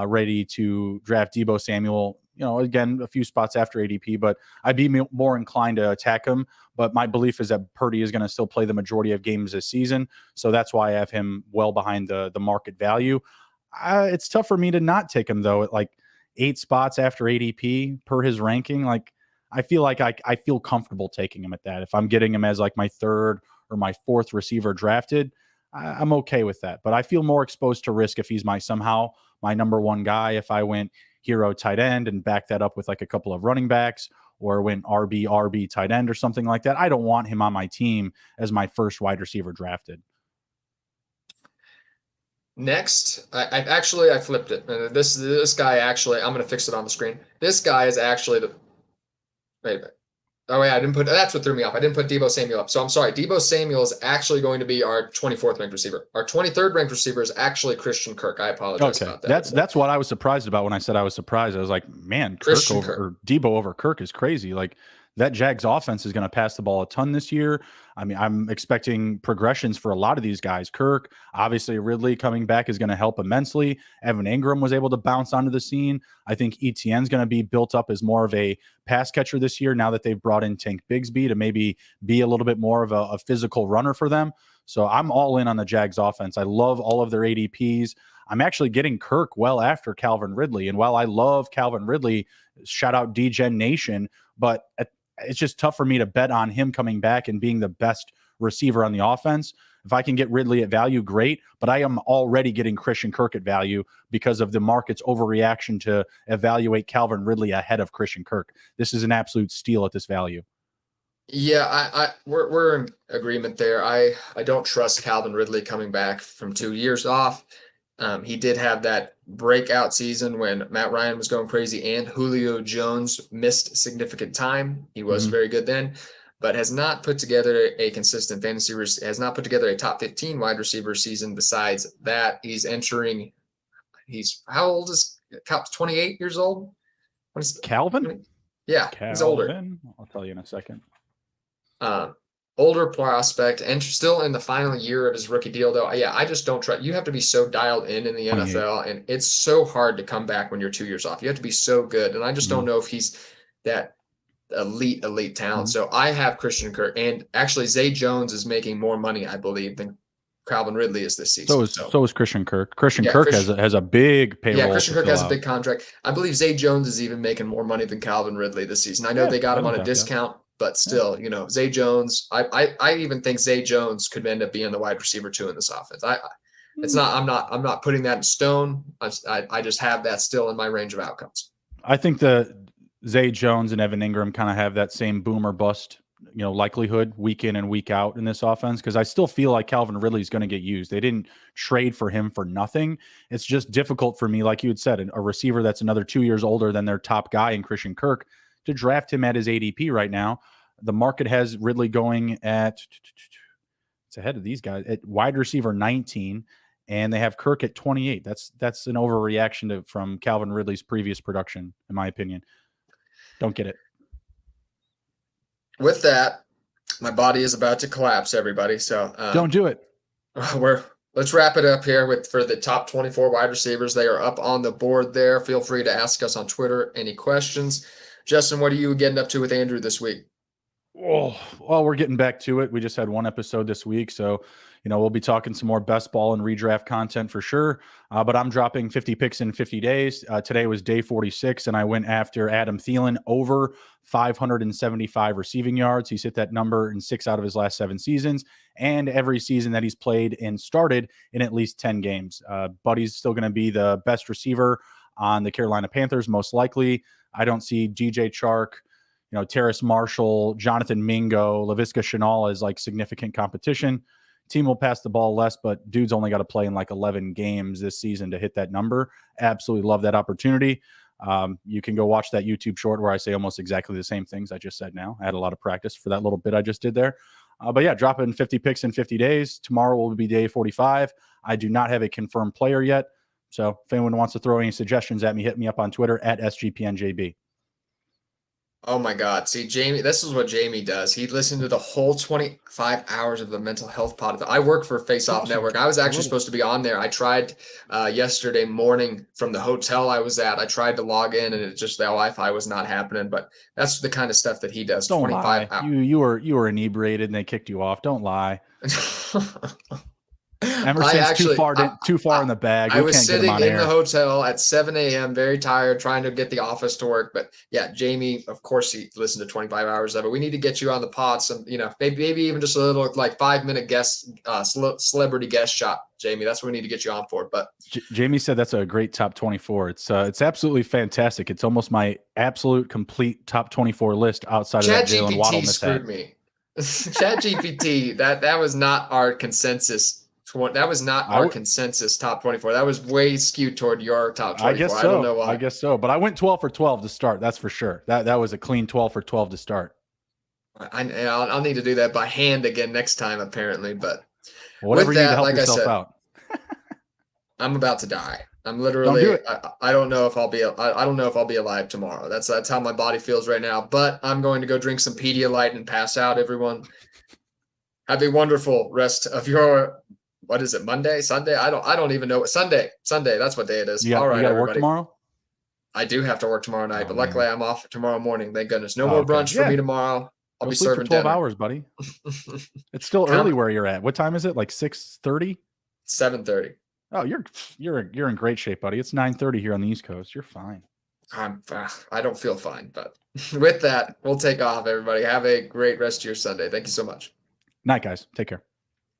ready to draft Deebo Samuel, again, a few spots after ADP, but I'd be more inclined to attack him. But my belief is that Purdy is going to still play the majority of games this season. So that's why I have him well behind the market value. It's tough for me to not take him, though, at like 8 spots after ADP per his ranking. Like, I feel like I feel comfortable taking him at that. If I'm getting him as like my 3rd or my 4th receiver drafted, I'm okay with that. But I feel more exposed to risk if he's somehow my number 1 guy. If I went hero tight end and back that up with like a couple of running backs, or went RB tight end or something like that, I don't want him on my team as my first wide receiver drafted. Next, I flipped it. This guy actually, I'm going to fix it on the screen. This guy is actually wait a minute. Oh, yeah, that's what threw me off. I didn't put Deebo Samuel up. So I'm sorry. Deebo Samuel is actually going to be our 24th ranked receiver. Our 23rd ranked receiver is actually Christian Kirk. I apologize about that. That's what I was surprised about when I said I was surprised. I was like, man, or Deebo over Kirk is crazy. Like, that Jags offense is going to pass the ball a ton this year. I mean, I'm expecting progressions for a lot of these guys. Kirk, obviously Ridley coming back is going to help immensely. Evan Ingram was able to bounce onto the scene. I think ETN's going to be built up as more of a pass catcher this year now that they've brought in Tank Bigsby to maybe be a little bit more of a physical runner for them. So I'm all in on the Jags offense. I love all of their ADPs. I'm actually getting Kirk well after Calvin Ridley. And while I love Calvin Ridley, shout out DGen Nation, but it's just tough for me to bet on him coming back and being the best receiver on the offense. If I can get Ridley at value, great. But I am already getting Christian Kirk at value because of the market's overreaction to evaluate Calvin Ridley ahead of Christian Kirk. This is an absolute steal at this value. Yeah, we're in agreement there. I don't trust Calvin Ridley coming back from 2 years off. He did have that breakout season when Matt Ryan was going crazy and Julio Jones missed significant time. He was very good then, but has not put together a consistent fantasy, has not put together a top 15 wide receiver season. Besides that, how old is 28 years old? Calvin? Yeah, he's older. I'll tell you in a second. Older prospect and still in the final year of his rookie deal, though. Yeah, I just don't trust. You have to be so dialed in the NFL, and it's so hard to come back when you're 2 years off. You have to be so good, and I just don't know if he's that elite talent. So I have Christian Kirk, and actually Zay Jones is making more money, I believe, than Calvin Ridley is this season. So is Christian Kirk. Christian Kirk has a big payroll. Yeah, Christian Kirk has a big contract. I believe Zay Jones is even making more money than Calvin Ridley this season. I know they got him on a discount. But still, Zay Jones, I even think Zay Jones could end up being the wide receiver 2 in this offense. I'm not putting that in stone. I just have that still in my range of outcomes. I think the Zay Jones and Evan Ingram kind of have that same boom or bust, likelihood week in and week out in this offense. Cause I still feel like Calvin Ridley is going to get used. They didn't trade for him for nothing. It's just difficult for me. Like you had said, a receiver that's another 2 years older than their top guy in Christian Kirk, to draft him at his ADP right now. The market has Ridley going at, it's ahead of these guys, at wide receiver 19, and they have Kirk at 28. That's an overreaction from Calvin Ridley's previous production, in my opinion. Don't get it. With that, my body is about to collapse, everybody. So don't do it. Let's wrap it up here for the top 24 wide receivers. They are up on the board there. Feel free to ask us on Twitter any questions. Justin, what are you getting up to with Andrew this week? Oh, well, we're getting back to it. We just had one episode this week, so we'll be talking some more best ball and redraft content for sure. But I'm dropping 50 picks in 50 days. Today was day 46, and I went after Adam Thielen over 575 receiving yards. He's hit that number in 6 out of his last 7 seasons, and every season that he's played and started in at least 10 games. Buddy's still going to be the best receiver on the Carolina Panthers, most likely. I don't see DJ Chark, Terrace Marshall, Jonathan Mingo, Laviska Shenault as like significant competition. Team will pass the ball less, but dude's only got to play in like 11 games this season to hit that number. Absolutely love that opportunity. You can go watch that YouTube short where I say almost exactly the same things I just said now. I had a lot of practice for that little bit I just did there. But yeah, dropping 50 picks in 50 days. Tomorrow will be day 45. I do not have a confirmed player yet. So if anyone wants to throw any suggestions at me, hit me up on Twitter at SGPNJB. Oh my God. See, Jamie, this is what Jamie does. He listened to the whole 25 hours of the mental health pod. I work for Face Off Awesome. Network. I was I actually love it. supposed to be on there. I tried yesterday morning from the hotel I was at. I tried to log in and it just the Wi-Fi was not happening. But that's the kind of stuff that he does. Don't 25 lie. hours. You were inebriated and they kicked you off. Don't lie. I Emerson's actually, too far in the bag. I We was can't get him sitting on in the air. hotel at 7 a.m., very tired, trying to get the office to work. But yeah, Jamie, of course, he listened to 25 hours of it. We need to get you on the pod. Some, maybe even just a little like 5 minute guest, celebrity guest shot, Jamie. That's what we need to get you on for. But Jamie said that's a great top 24. It's absolutely fantastic. It's almost my absolute complete top 24 list outside of that Jalen Waddle ChatGPT mishap. screwed me. ChatGPT, that was not our consensus. That was not our consensus top 24. That was way skewed toward your top 24. I guess so. I don't know why. I guess so. But I went 12 for 12 to start. That's for sure. That was a clean 12 for 12 to start. I'll need to do that by hand again next time, apparently. But whatever with you need to that, help like I yourself said, out. I'm about to die. I'm Don't literally. do it. I don't know if I'll be. I don't know if I'll be alive tomorrow. That's how my body feels right now. But I'm going to go drink some Pedialyte and pass out. Everyone, have a wonderful rest of your. What is it? Monday, Sunday? I don't even know what Sunday. Sunday. That's what day it is. All right, you got to work everybody. tomorrow. I do have to work tomorrow night, but luckily I'm off tomorrow morning. Thank goodness. No more brunch for me tomorrow. I'll be sleep serving for 12 dinner. hours, buddy. It's still early where you're at. What time is it? Like 6:30? 7:30. Oh, you're in great shape, buddy. It's 9:30 here on the East Coast. You're fine. I don't feel fine, but with that, we'll take off, everybody. Have a great rest of your Sunday. Thank you so much. Night, guys. Take care.